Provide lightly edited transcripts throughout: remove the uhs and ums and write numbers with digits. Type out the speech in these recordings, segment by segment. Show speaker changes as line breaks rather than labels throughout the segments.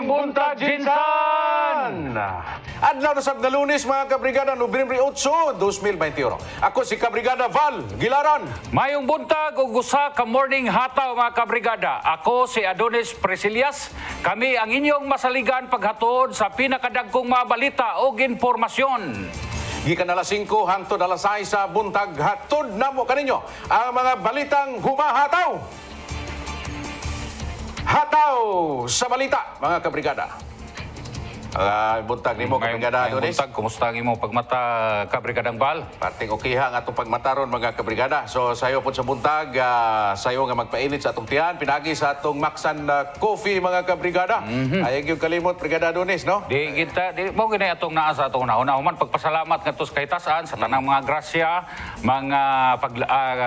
Mayong buntag, Jinsan! Adlaw na sab nga Lunes, mga kabrigada, Nobyembre 8, 2021. Ako si Kabrigada Val Gilaran.
Mayong buntag ug usa ka morning hataw, mga kabrigada. Ako si Adonis Presilias. Kami ang inyong masaligan paghatod sa pinakadagkong mga balita o informasyon.
Gikan alas 5 hangtod alas 6 sa buntag, hatod namo kaninyo ang mga balitang humahataw. Hataw sa balita, mga kabrigada. Buntag nimo, kabrigada Adonis.
Buntag, kumusta ang imong pagmata, kabrigadang Val?
Parting okay ang atong pagmataron, mga kabrigada. So sayo po sa buntag, sayo nga magpainit sa atong tiyan, pinagi sa atong maksan coffee, mga kabrigada. Ayag yung kalimot, brigada Adonis, no?
Di kita, di mo ginay atong naa sa atong nauna. Human pagpasalamat ngadto sa kahitasan sa tanang mga grasya, mga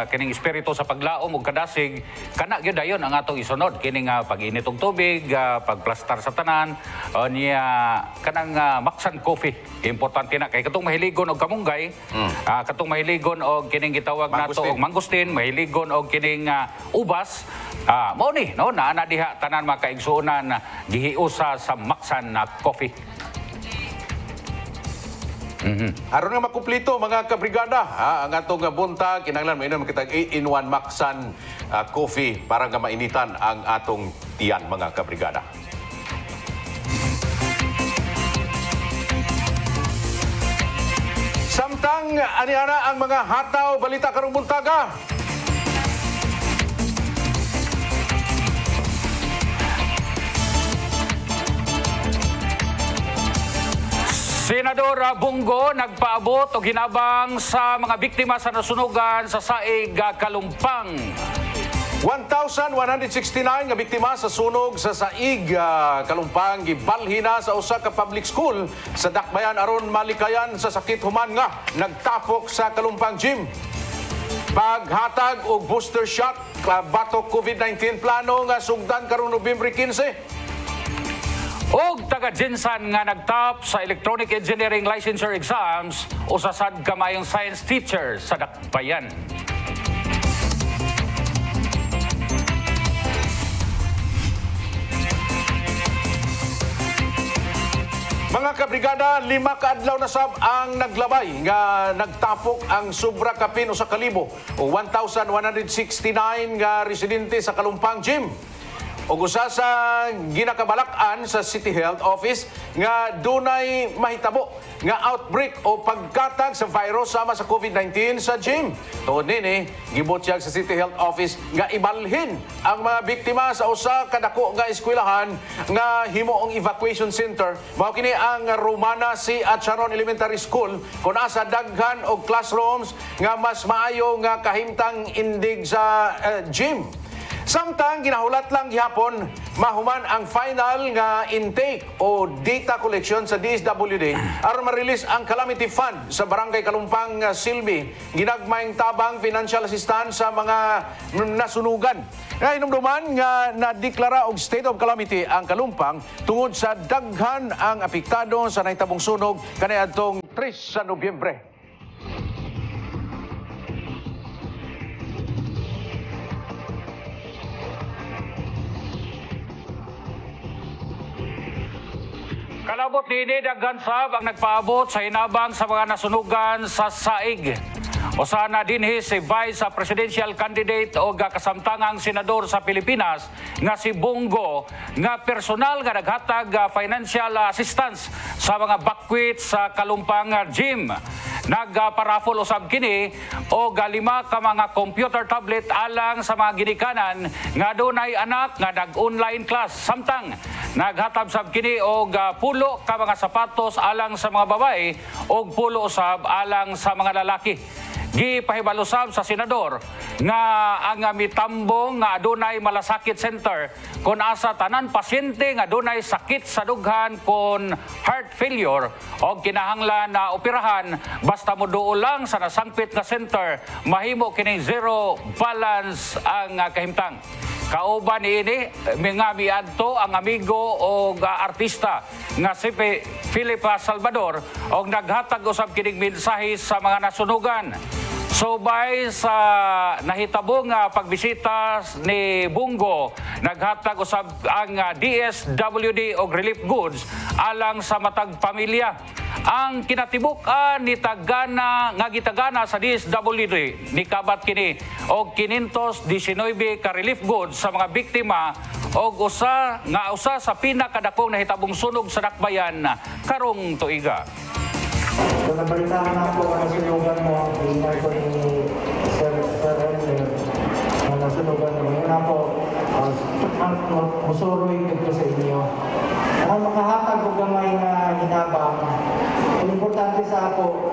kining espiritu sa paglaom ug kadasig, kana gyud dayon ang atong isunod. Kining pag-init og tubig, pagplastar sa tanan, o niya kanang maksan coffee. Importante na kay katong mahiligon og kamunggay, katong mahiligon og kining gitawag nato og mangustin, mahiligon og kining ubas. Mao ni no naa diha tanan mga kaigsuonan gihiusa sa maksan na coffee.
Aron nga makumplito, mga kabrigada, ang atong buntag, kinahanglan mainom kita 8-in-1 maksan coffee para nga mainitan ang atong tiyan, mga kabrigada. Samtang aniana ang mga hataw balita karong buntaga.
Senador Bongo nagpaabot og hinabang sa mga biktima sa nasunugan sa Saig, Kalumpang.
1,169 nga biktima sa sunog sa Saig, Kalumpang gibalhin na sa usa ka public school sa Dakbayan aron malikayan sa sakit human nga nagtapok sa Kalumpang Gym. Paghatag og booster shot batok COVID-19 plano nga sugdan karong Nobyembre 15.
Og taga-Jinsan nga nagtap sa electronic engineering licensure exams o sa sad kamayong science teacher sa Dakbayan.
Mga kabrigada, 5 kaadlaw na sab ang naglabay nga nagtapok ang sobra kapin usa ka libo o 1,169 nga residente sa Kalumpang Gym. O usa sa ginakabalak-an sa City Health Office nga dunay mahitabo nga outbreak o pagkatag sa virus sama sa COVID-19 sa gym. Tuod nini, gibutyag sa City Health Office nga ibalhin ang mga biktima sa usa ka dako nga eskwelahan nga himuong evacuation center. Mao kini ang Romana C. at Sharon Elementary School kun asa daghan og classrooms nga mas maayo nga kahimtang indig sa gym. Samtang ginahulat lang gihapon, mahuman ang final nga intake o data collection sa DSWD aron ma-release ang calamity fund sa Barangay Kalumpang Silbi. Ginagmayng tabang financial assistance sa mga nasunugan. Hinumduman nga nadeklara og state of calamity ang Kalumpang tungod sa daghan ang apektado sa nahitabong sunog kaniadtong 3 sa Nobyembre.
Kalabot nini daghan sab ang nagpaabot sa hinabang sa mga nasunugan sa Saig. Usa na dinhi si Vice Presidential Candidate o kasamtangang senador sa Pilipinas nga si Bongo nga personal nga naghatag financial assistance sa mga bakwit sa Kalumpang Gym. Nagparafol usab kini o 5 ka mga computer tablet alang sa mga ginikanan nga dunay anak nga nag-online class. Samtang naghatag sab kini og pulo ka mga sapatos alang sa mga babae og pulo usab alang sa mga lalaki. Gipahibalo sab sa senador nga ang mitambong nga adunay malasakit center kun asa tanan pasyente nga adunay sakit sa dughan kun heart failure o kinahanglan na operahan basta moduol lang sa nasangpit nga center mahimo kining zero balance ang kahimtang. Kauban niini mga miadto ang amigo o artista nga si Philip Salvador og naghatag usab kining mensahe sa mga nasunugan. Subay sa nahitabong pagbisita ni Bungo, naghatag usab ang DSWD og relief goods alang sa matag pamilya. Ang kinatibuk-an ni Tagana nga gitagana sa DSWD ni kabat kini og 519 ka relief goods sa mga biktima og usa sa pinakadakong nahitabong sunog sa dakbayan karong tuiga.
So, nabalitaan na po ang nasunugan mo, linar ko ni Sir Elmer, na nasunugan mo. Yun na po, musuroy ko sa inyo. Ang makahatag ko gamay na hinabang, ang importante sa ako,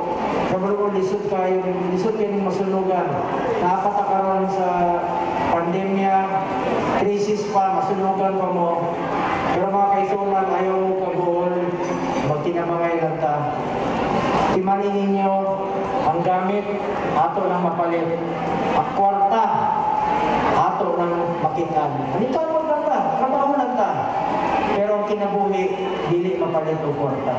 kabalo lisod kayo ng masunugan. Napatakaroon sa pandemya, krisis pa, masunugan pa mo. Pero mga kaisunan, ayaw mo kagool, magtinabangay lang ta. Timanin ninyo ang gamit, ato ng mapalit. Ang kwarta, ato ng makitan. Dito mo lang ta, trabaho lang ta. Pero ang kinabuhi, dili mapalit o kwarta.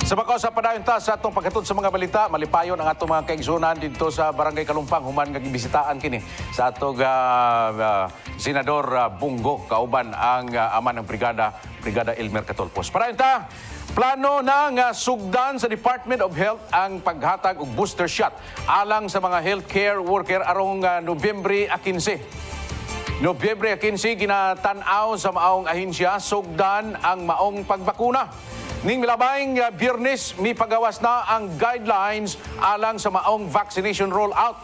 Sa bakaw sa padayon ta sa atong pagkatod sa mga balita, malipayon ang atong mga kaigsunan dito sa Barangay Kalumpang, human nga gibisitaan kini sa atong Senador Bungo, kauban ang ama ng Brigada Elmer Catolpos. Padayon ta, plano na nga sugdan sa Department of Health ang paghatag og booster shot alang sa mga healthcare worker arong Nobyembre 15. Nobyembre 15, ginatan-aw sa maong ahensya, sugdan ang maong pagbakuna. Ning milabayng Biyernes, mi pagawas na ang guidelines alang sa maong vaccination rollout.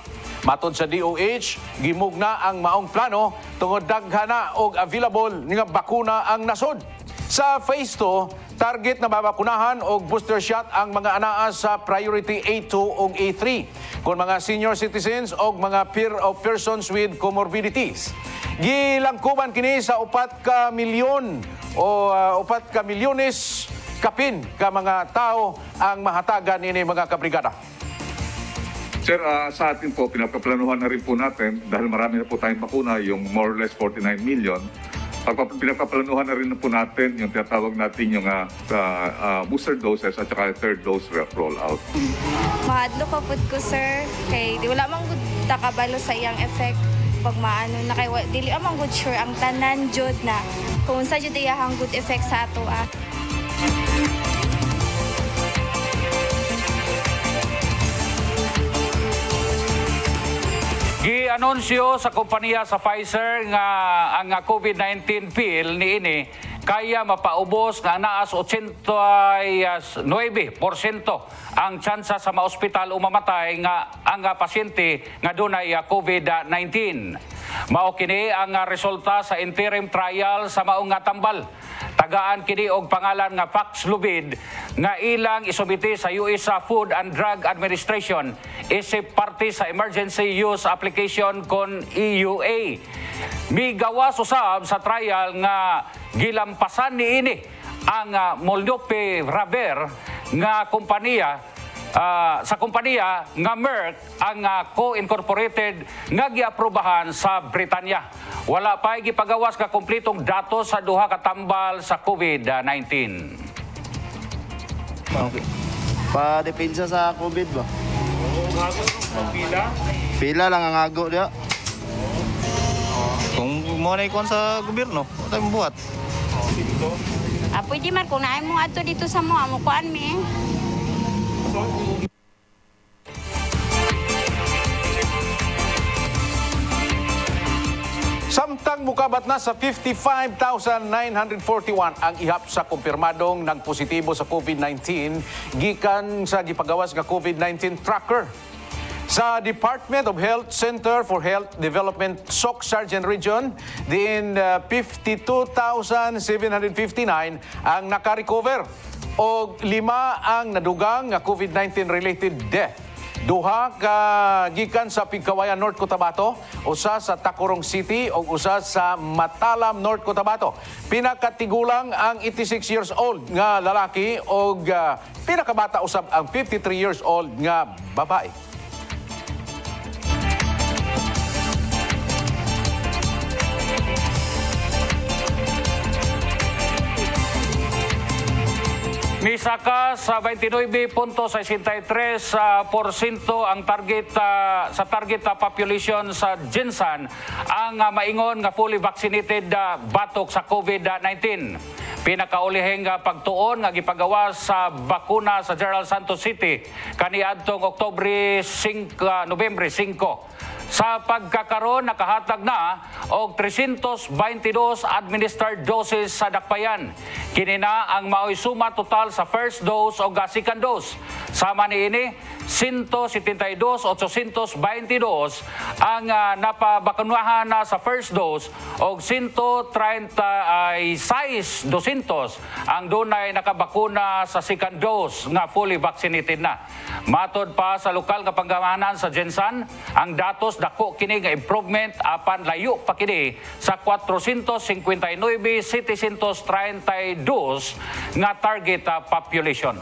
Matod sa DOH, gimugna ang maong plano tungod daghana og available nga bakuna ang nasod. Sa phase 2, target na babakunahan og booster shot ang mga anaa sa priority A2 ug A3 kon mga senior citizens og mga persons with comorbidities. Gilangkuban kini sa 4 ka milyon o 4 ka milyones kapin ka mga tao ang mahatagan ini mga kabrigada.
Sir, sa atin po, pinapaplanuhan na rin po natin dahil marami na po tayong bakuna, yung more or less 49 million. Pinapaplanuhan na rin po natin yung tinatawag natin yung booster doses at saka third dose rollout.
Mahadlo ka pud ko, sir. Kay di wala man gud takabalo sa iyang effect pag maano na kay dili man gud sure ang tanan jud na kung sa jud iyang good effect sa ato
Gi-anunsyo sa kompanya sa Pfizer nga ang COVID-19 pill niini kaya mapaubos nga naas 89% ang tsansa sa maospital o mamatay nga ang pasyente nga dunay COVID-19. Mao kini ang resulta sa interim trial sa maong nga tambal. Tagaan kini og pangalan nga Paxlovid nga ilang isubiti sa US Food and Drug Administration isip parte sa emergency use application kon EUA. Migawas usab sa trial nga gilampasan niini ang Molnupiravir nga kompanya sa kompanya nga Merck ang co-incorporated nga giaprobahan sa Britanya. Wala pa gipagawas ka kumpletong datos sa duha ka tambal sa COVID-19.
Okay. Pa-depensa sa COVID ba?
Pila?
Pila lang ang ago dia. Kung mo na ikon sa gobyerno, ano tayo buhat?
Pwede man kung naay mo ato dito sa mo, amukuan mi.
Samtang mukabat na sa 55,941 ang ihap sa kumpirmadong nagpositibo sa COVID-19 gikan sa gipagawas nga COVID-19 tracker. Sa Department of Health Center for Health Development SOC Sargent Region, din 52,759 ang nakarecover o 5 ang nadugang nga COVID-19 related death. Duha ka gikan sa Pigkawayan, North Cotabato, usa sa Tacurong City o usa sa Matalam, North Cotabato. Pinakatigulang ang 86 years old nga lalaki o pinakabata usab ang 53 years old nga babae.
Misaka sa 29.63% ang target sa target population sa Jinsan ang maingon nga fully vaccinated batok sa COVID-19. Pinakaulihing pagtuon nga gipagawas sa bakuna sa General Santos City kaniadtong Nobyembre 5. Sa pagkakaroon, nakahatag na og 322 administered doses sa dakbayan. Kini na ang mao'y suma total sa first dose o second dose. Sama niini 172,822 ang napabakunahan na sa first dose o 136,200 ang dunay nakabakuna sa second dose nga fully vaccinated na. Matod pa sa lokal nga panggamahanan sa Jinsan, ang datos dako kini nga improvement apan layo pa kini sa 459,732 nga target population.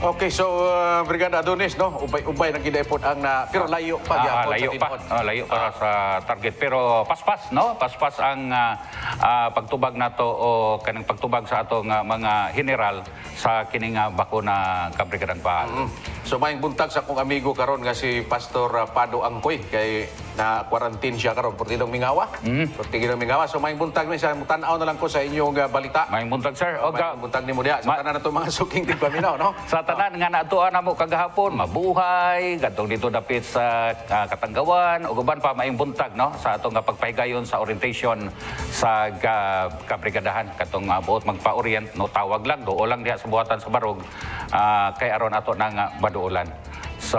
Okay, so Brigada Adonis, no? Ubay na ginaipon ang pero layo pa gyapon
layo
sa
pa.
tinuod.
Layo para sa target pero paspas, no? Paspas ang pagtubag nato o kanang pagtubag sa atong mga general sa kining bakuna kabrigadan pa.
So maing buntag sa akong amigo karon nga si Pastor Pado Angkoy kay na quarantine siya karon Portidong Mingawa. Portidong Mingawa. So maing buntag ni sa tan-aw na lang ko sa inyong balita.
May buntag sir.
Maing buntag nimo diha sa tanan nato mga suking tigpaminaw, no?
Sa tanan nga natuan namo kagahapon, mabuhay, gadtong dito dapit sa Katanggawan, ug uban pa maing buntag, no, sa atong pagpahigayon sa orientation sa kabrigadahan katong buot magpa-orient, no, tawag lang do lang diha sa buhatan sa Barog kay aron ato nang baduolan. So,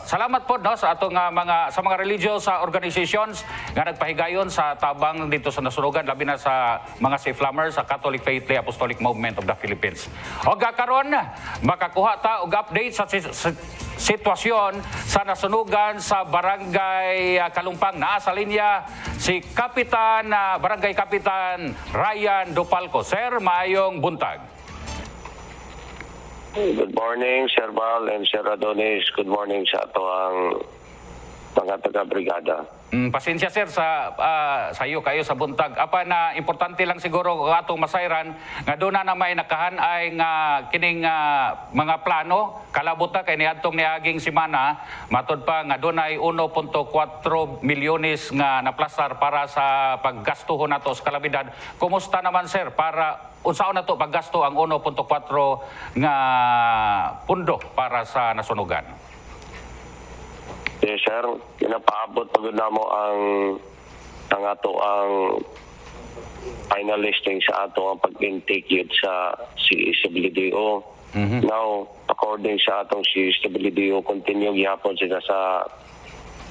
salamat po, no, sa atong mga religious organizations nga nagpahigayon sa tabang dito sa nasunugan, labi na sa mga safe lammers sa Catholic Faith Day Apostolic Movement of the Philippines. O karon makakuha ta og update sa sitwasyon sa nasunugan sa Barangay Kalumpang. Naa sa linya si Kapitan Barangay Kapitan Ryan Dupalco. Sir, maayong buntag.
Good morning, Sir Val and Sir Adonis. Good morning sa ato ang mga taga-brigada.
Pasensya sir sa iyo kayo sa buntag. Apa na importante lang siguro atong masayran nga doon na may nakahan ay nga kining mga plano kalabuta kay niadtong niaging semana matod pa nga doon ay 1.4 milyones nga naplastar para sa paggastuhon nato sa kalamidad. Kumusta naman sir para unsaon nato paggasto ang 1.4 nga pundo para sa nasunugan?
Yes, sir. Pinapaabot pagod na mo ang ato ang final listing sa ato ang pag-intake yun sa CSWDO. Now, according sa atong CSWDO, continue gyapon sila sa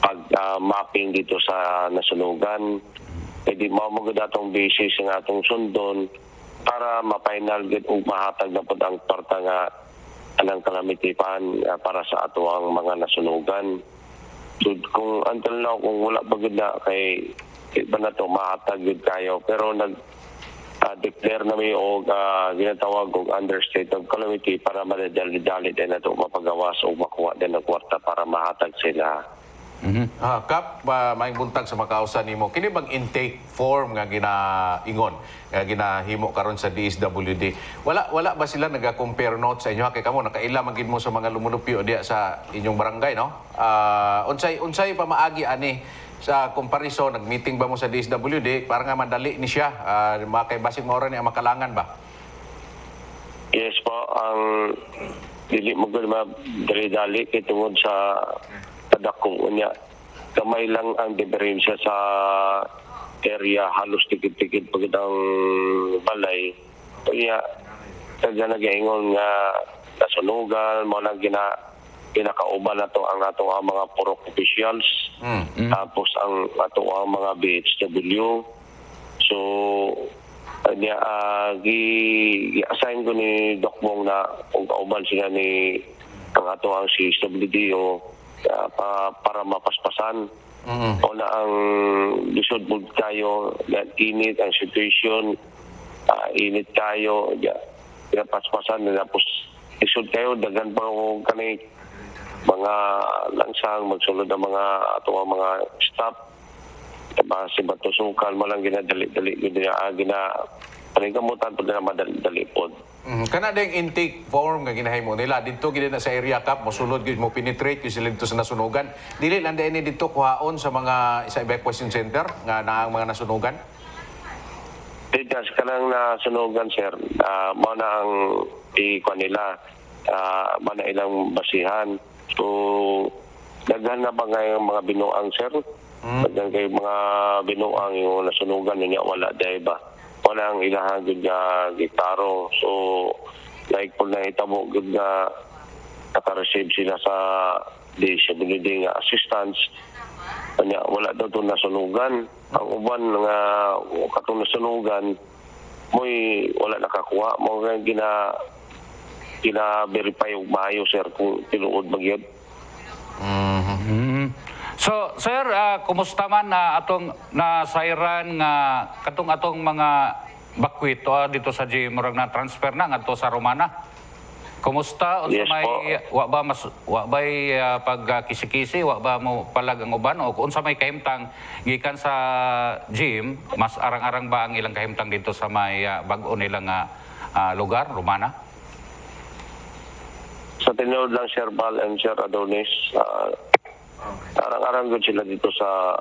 pag-mapping dito sa nasunugan. Pwede mamagod atong basis ng atong sundon para ma-final gid ug mahatag na po ang torta nga anang kalamitipan para sa ato ang mga nasunugan. So, kung until now, kung wala pa gud na kay iba na to mahatag gud kayo, pero declare na may og ginatawag og under state of calamity para madali-dali din na to mapagawas o makuha din ng kwarta para mahatag sila.
Kap, maing buntag sa makausan nimo. Kini bang intake form nga ginaingon, nga ginahimo karon sa DSWD? Wala ba sila naga-compare notes sa inyo? Kay kamo nakaila man gid mo sa mga lumunupyo diya sa inyong barangay, no? Unsay pamaagi ani sa comparison, nag-meeting ba mo sa DSWD para nga madali ni siya? Kay basig maura ni ang makalangan ba?
Yes po, ang dili mo gud madali kay tungod sa kadakong unya. Kamay lang ang diferensya sa area, halos tikid-tikid pagod ang balay. Kaya kaya nag-ingon nga nasunugan mo lang ginakauban na to ang ato ang mga purok officials. Tapos ang ato ang mga BHW. So gi-assign ko ni Doc Mong na kung kauban sila ni ang ato ang CSWDO para mapaspasan. O na ang lisod mo kayo, init ang situation, init kayo, pinapaspasan, tapos lisod kayo, dagan pa kung kanay mga langsang, magsulod ang mga ato ang mga staff Diba, si Batusukal mo lang ginadali-dali, paningkamutan po na madali-dali po.
Kana ding intake form nga ginahimo nila dito gid na sa area cap mosulod gyud mo penetrate gyud sila dito sa nasunugan. Dili lang din dito kuhaon sa mga sa evacuation center nga naang mga nasunugan.
Tigas ka lang nasunugan, sir. Mo na ang ikuha nila, mo na ilang basihan. So, daghan na ba ngayong mga binuang, sir? Daghan kayo mga binuang yung nasunugan niya, wala dahil ba? Wala ang ilahan good nga gitaro. So, like po na itabo good nga naka-receive sila sa disability nga assistance. Kanya, wala daw ito nasunugan. Ang uban nga katong nasunugan, mo'y wala nakakuha. Mo nga gina-verify yung maayo, sir, kung tinuod magyod.
So, sir, kumusta man atong nasairan nga katong atong mga bakwit dito sa GM murag na transfer na ngadto sa Romana? Kumusta unsa
Yes,
may wa ba pagkisi-kisi, wa ba mo palag ang uban o unsa may kahimtang gikan sa GM, mas arang-arang ba ang ilang kahimtang dito sa may bag-o nilang lugar, Romana?
Sa tinuod lang, Sir Bal and Sir Adonis, arang-arang good sila dito sa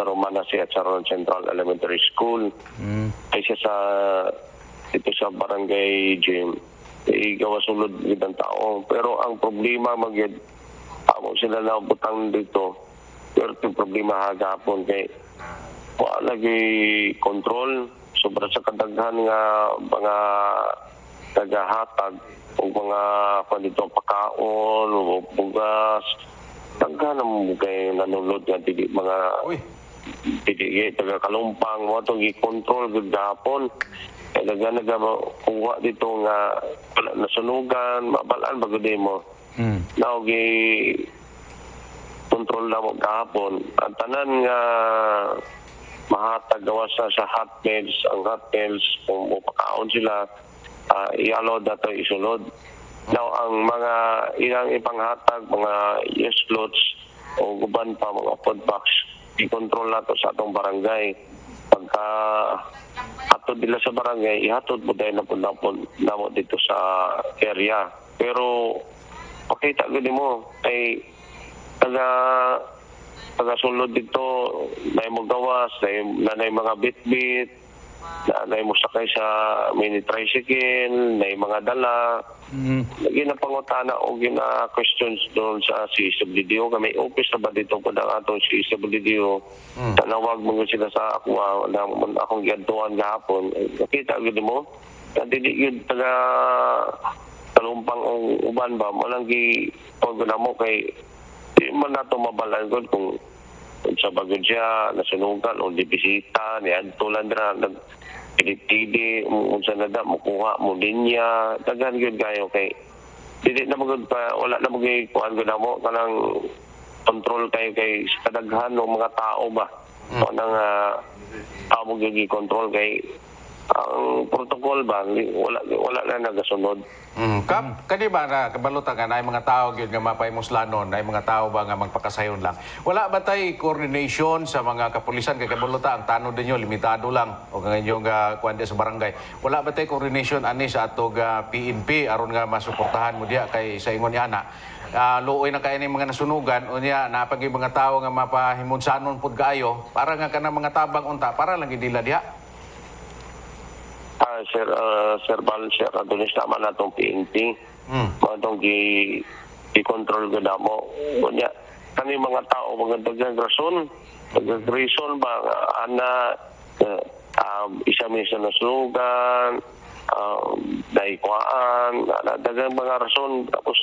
Romana at Saron Central Elementary School. Ay siya dito sa Barangay Gym. Igawa sulod ng tao. Pero ang problema magyud amo sila na butang dito. Pero yung problema hagapon kay wala lagi control sobra sa kadaghan nga mga tagahatag o mga dito pakaon o bugas. Daghan mo kay nanulod nga dili mga dili taga kalumpang mo itong i-control gud gahapon. Kaya nagakuha dito nga nasunugan, mabalaan bago din mo. Now, control na mo kahapon. Ang tanan nga mahatag gawas sa hot meals, ang hot meals, kung upakaon sila, i-allow dato isulod. Now, ang mga ilang ipanghatag, mga yes-floats, o guban pa, mga food box, i-control na to sa atong barangay. Pagka hatod nila sa barangay, ihatod mo dahil na mo dito sa area. Pero, pakita gani mo, ay taga-sulod dito, na mo gawas, na mga bit-bit, na mo sakay sa mini tricycle, na mga dala. Ginapangutana o gina-questions doon sa CSWDO. Kami office na ba dito po ng atong CSWDO. Tanawag mo sila sa ako, akong giantuan gahapon. Nakita gud mo, dili yun taga kalumpang o uban ba, malang pag na mo kay di man nato mabalan kung sa bagod siya, nasunugan o di bisita, ni Antulan na pili-pili, unsa na da, mukuha mo linya, daghan yun kayo kay dili na magod pa, wala na magig kuhan ko na mo, kanang control kayo kay kadaghan ng mga tao ba. O nang tao mo control kay ang protocol ba, wala na nagasunod.
Kani ba na kabalutan nga na mga tao gyud nga mapaymuslanon, na mga tao ba nga magpakasayon lang. Wala ba tay coordination sa mga kapulisan kay kabalutan ang tanod ninyo limitado lang o nga inyong kuan sa barangay. Wala ba tay coordination ani sa atog PNP aron nga masuportahan mo diha kay sa ingon ni ana. Luoy na kay ni mga nasunugan unya napagi mga tao nga mapahimunsanon pud kaayo para nga kanang mga tabang unta para lang gidila diha.
Sir Bal, Sir Adonis, tama na itong PNP. Itong i-control ko na mo. Kunya, kani mga tao, mga dagang rason. Dagang reason ba, isa minsan na sugan, daikwaan, dagang mga rason. Tapos,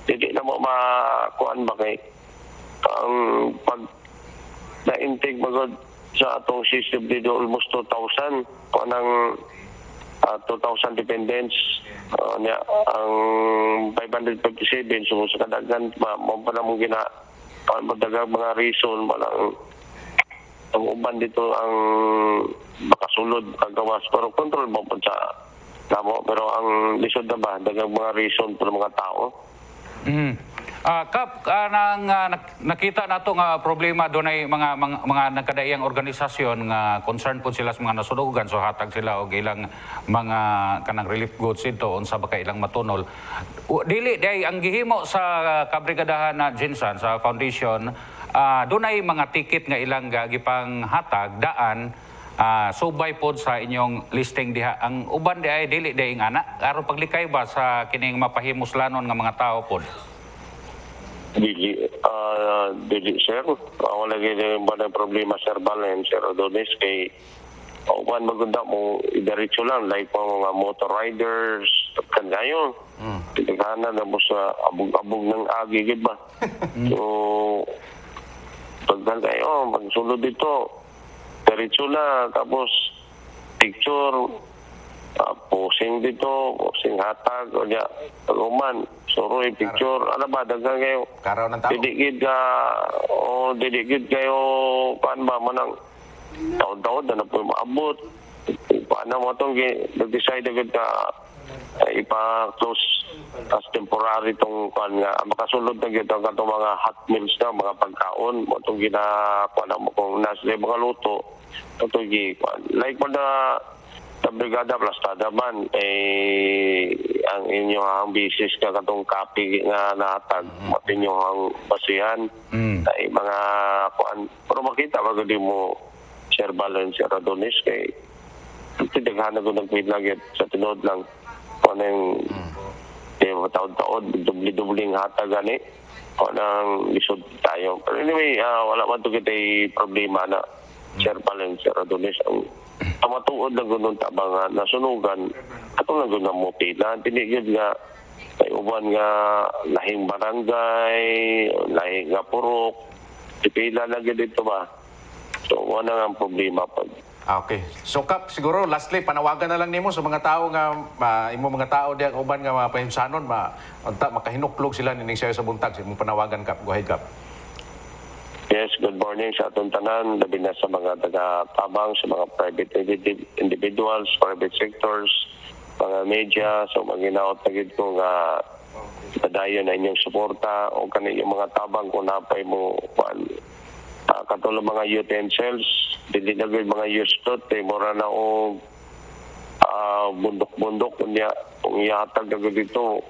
hindi na mo makuhaan ba kay ang pag na-intake magod sa atong system dito almost 2,000 kung anang 2,000 dependents ang 557 so sa kadagan mo pa namang madagang mga reason malang ang uban dito ang makasulod kagawas pero control mo po sa tamo pero ang lisod na ba dagang mga reason para mga tao.
Kap, nakita nato nga problema doon ay mga nagkadaiyang organisasyon nga concerned po sila sa mga nasunugan, so hatag sila og ilang mga kanang relief goods ito unsa ba kay ilang matunol. Dili day ang gihimo sa kabrigadahan na Jinsan sa foundation, doon ay mga ticket nga ilang gipang hatag daan subay pod sa inyong listing diha. Ang uban di ay dili day ngana aron paglikay ba sa kining mapahimuslanon nga mga tao pod.
Dili, sir. Wala gini ba na problema, Sir Balen, Sir Adonis, kay upan maganda mo, idiretso lang, like mga motor riders, kan kayo. Titighanan na mo sa abog-abog ng agigid ba? So, pagkan kayo, magsulod dito, diretso lang, tapos picture, posing dito, posing hatag, o niya, taguman, suroy, picture, ano ba, dagang kayo.
Karaw ng tao.
Didigid kayo, paano ba, manang, taon-taon na po maabot. Paano mo itong, nag-decide agad ka, ipa-close as temporary itong, makasulod na gito, itong mga hot meals na, mga pagkaon, mo itong ginakuha mo, kung nasa mga luto, itong like mo na, sa Brigada Plastada man, ang inyong business ka katong copy nga natag, matin yung basihan, ay mga kuan. Pero makita, maganda mo, Sir Balen, Sir Adonis, kay tinaghanan ko ng lagi sa tinod lang, kung anong taon-taon, dubli-dubling hatag gani, kung anong lisod tayo. Pero anyway, wala man ito kita'y problema na, Sir Balen, Sir Adonis, ang matuod na gano'n tabang nasunugan, atong na gano'n mo pila. Tinigid nga, may uban nga lahing barangay, lahing nga purok, pila na dito ba? So, wala nga ang problema pa.
Okay. So Kap, siguro lastly panawagan na lang nimo sa mga tao nga imo mga tao diya uban nga mapahimsanon makahinuklog sila nining sayo sa buntag sa imong panawagan, Kap. Go ahead, Kap.
Yes, good morning sa atong tanan, labi na sa mga taga-tabang, sa mga private individuals, private sectors, mga media, so mag-inaot na gid ko nga padayon na inyong suporta o kaniyong mga tabang kung napay mo katulong mga utensils, dili na gid mga used clothes, mura na o bundok-bundok kunya kung ihatag na gid dito,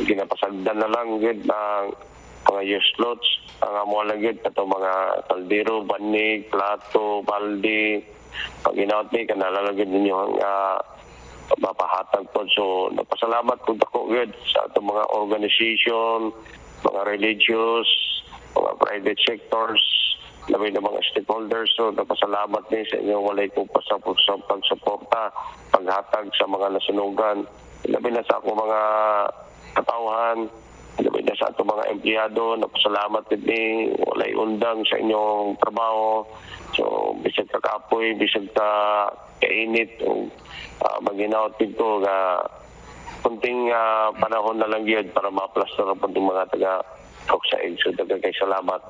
ginapasagdan na lang gid ng mga used clothes, ang amo lang gid kato mga kaldero, banig, plato, balde, pag inaot ni kanalalagid ninyo ang mapahatag po. So napasalamat po ako gid sa atong mga organization, mga religious, mga private sectors, labi na mga stakeholders. So napasalamat ni sa inyong walay ko pa sa pagsuporta, paghatag sa mga nasunugan, labi na sa ako mga katauhan, labi na sa atong mga empleyado. Napasalamat din walay undang sa inyong trabaho. So bisag ka kapoy, bisag ka kainit, mag-inaot dito nga kunting panahon na lang yun para ma-plaster po itong mga taga-Oxide. So dagang kay salamat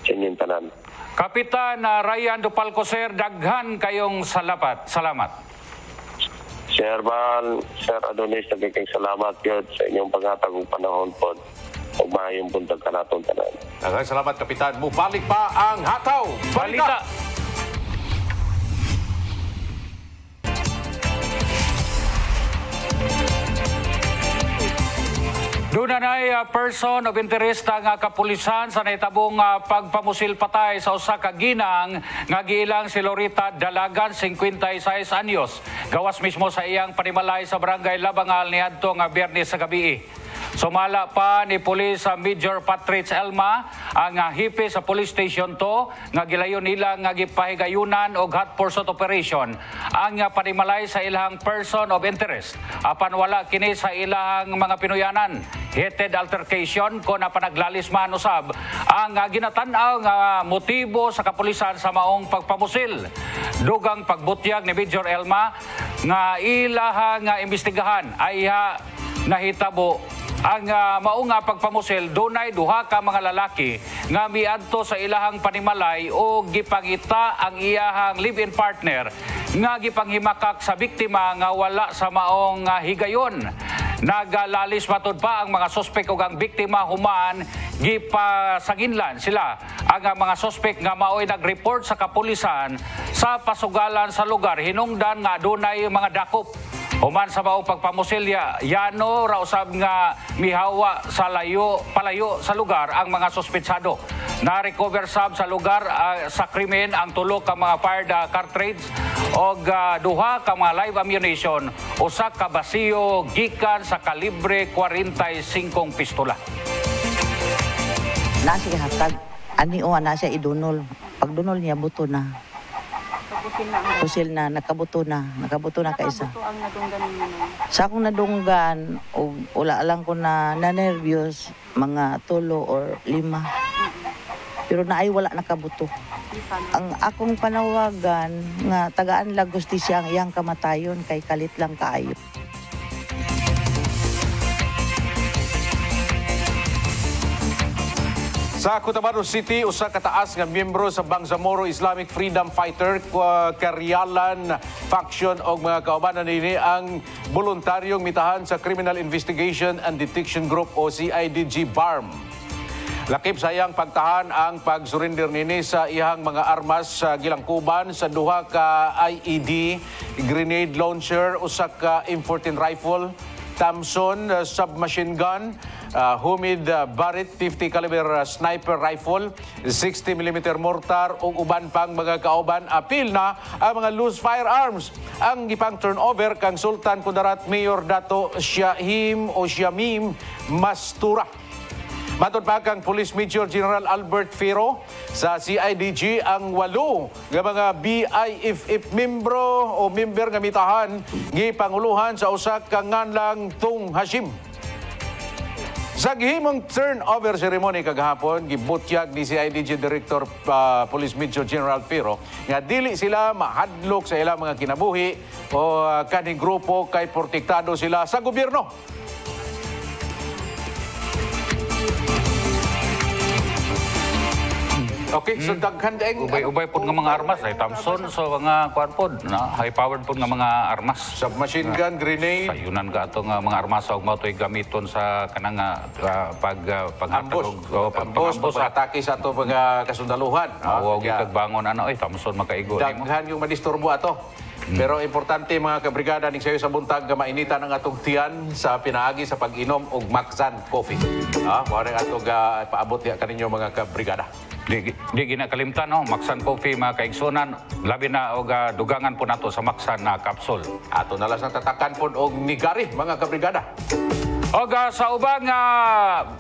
sa inyong tanan.
Kapitan Ryan Dupalco, sir, daghan kayong salamat.
Sir Val, Sir Adonis, nagkiking salamat yun sa inyong paghatag ng panahon po. Huwag mayong buntag ka natong tanan.
Salamat, Kapitan. Mubalik pa ang Hataw Balita.
Doon na person of interest nga kapulisan sa naitabong pagpamusil patay sa usa ka ginang nga giilang si Lorita Dalagan, 56 anyos. Gawas mismo sa iyang panimalay sa barangay Labangal niadto nga Biyernes sa gabi. Sumala pa ni Police Major Patrick Elma ang hipi sa Police Station 2 nga gilayon nila nga gipahigayunan og hot pursuit operation ang panimalay sa ilang person of interest. Apan wala kini sa ilang mga pinuyanan. Heated altercation ko na panaglalis man usab ang ginatan-aw nga motibo sa kapulisan sa maong pagpamusil. Dugang pagbutyag ni Major Elma nga ilahang imbestigahan ay nahitabo ang maunga pagpamusil. Dunay duha ka mga lalaki nga miadto sa ilahang panimalay o gipangita ang iyahang live-in partner nga gipanghimakak sa biktima nga wala sa maong higayon. Naglalis matud pa ang mga sospek ug ang biktima human gipasanginlan sila. Ang mga sospek nga mao'y nag-report sa kapulisan sa pasugalan sa lugar hinungdan nga adunay mga dakop. Human sa maong pagpamusilya, yano ra usab nga mihawa sa palayo sa lugar ang mga suspetsado. Na-recover sab sa lugar sa krimen ang tulo ka mga fired cartridge o duha ka mga live ammunition, usa ka basiyo gikan sa kalibre 45 pistola.
Nasi hatag, ani o ana siya idunol. Pag dunol niya buto na. Pusil na, nakabuto na kaisa. Sa akong nadunggan, wala lang ko na nervyos, mga 3 or 5. Pero naay wala nakabuto. Ang akong panawagan nga tagaan lang gustisya ang iyang kamatayon kay kalit lang kaayo.
Sa Cotabato City, usa ka taas nga miyembro sa Bangsamoro Islamic Freedom Fighter Karyalan Faction o mga kaubanan nini ang voluntaryong mitahan sa Criminal Investigation and Detection Group o CIDG BARM. Lakip sayang pagtahan ang pag-surrender nini sa ihang mga armas sa gilangkuban sa duha ka IED, grenade launcher, usa ka M14 rifle, Thompson submachine gun, Humid Barrett 50 caliber sniper rifle, 60mm mortar ug uban pang mga kauban. Apil na ang mga loose firearms. Ang gipang turnover kang Sultan Kudarat Mayor Dato Syahim o Syamim Mastura. Matod pa kang Police Major General Albert Fero sa CIDG ang 8 nga mga BIFF membro o member nga mitahan gipanguluhan sa usa ka nganlang Tung Hashim. Sa gihimong turnover ceremony kagahapon, gibutyag ni CIDG Director Police Major General Fero nga dili sila mahadlok sa ilang mga kinabuhi o kaning grupo kay protektado sila sa gobyerno. Okay, so daghan daing
Ubay-ubay po nga mga armas, ay Thompson, so mga kuan po, high-powered po nga mga armas.
submachine gun, grenade,
Sayunan ka ito nga mga armas o mato'y gamiton sa kanang
ambush, pag-atake sa ato mga kasundaluhan.
Huwag ikagbangon, Thompson makaigo.
Daghan yung madisturbo ato. Pero importante mga kabrigada ning sayo sa buntag nga mainitan ang atong tiyan sa pinaagi sa pag-inom og Maxan coffee. Mao ning atong paabot ya kaninyo mga kabrigada.
Di ginakalimtan, Maxan Coffee, mga kaigsunan, labi na og dugangan po nato sa Maxan na capsule.
Ato na lang sa tatakan po og nigari mga kabrigada.
Og sa ubang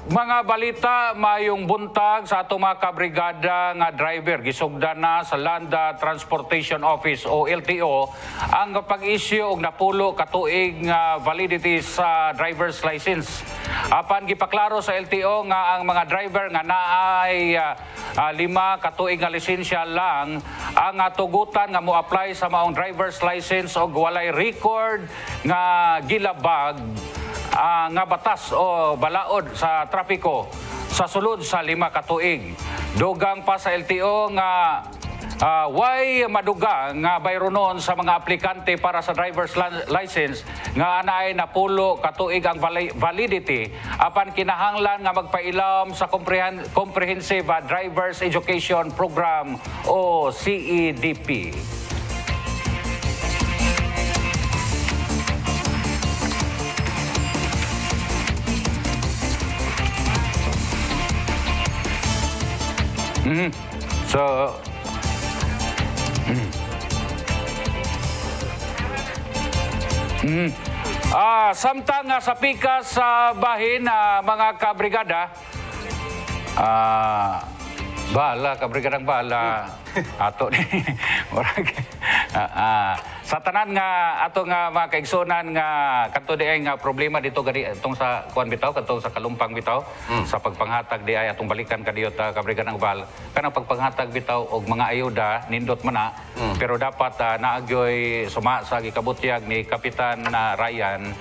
mga balita, mayong buntag sa ato mga kabrigada nga driver, gisugdan na sa Land Transportation Office o LTO ang pag-issue og napulo katuig nga validity sa driver's license. Apan gipaklaro sa LTO nga ang mga driver nga naay 5 katuig nga lisensya lang ang tugutan nga mo-apply sa maong driver's license og walay record nga gilabag nga batas o balaod sa trapiko sa sulod sa 5 katuig. Dugang pa sa LTO nga way madugang nga bayronon sa mga aplikante para sa driver's license nga anaay napulo katuig ang validity apan kinahanglan nga magpailam sa Comprehensive Driver's Education Program o CEDP. So, samtang sa pikas sa bahin, mga kabrigada, bala, kabrigadang bala, ato ni, sa tanan nga ato nga mga kaigsunan nga kanto di ay nga problema dito gani itong sa kuan bitaw kanto sa kalumpang bitaw sa pagpanghatag di ay atong balikan kadiyot kabrigadang bal kanang pagpanghatag bitaw og mga ayuda nindot man na pero dapat naagyoy suma sa gikabutyag ni Kapitan Ryan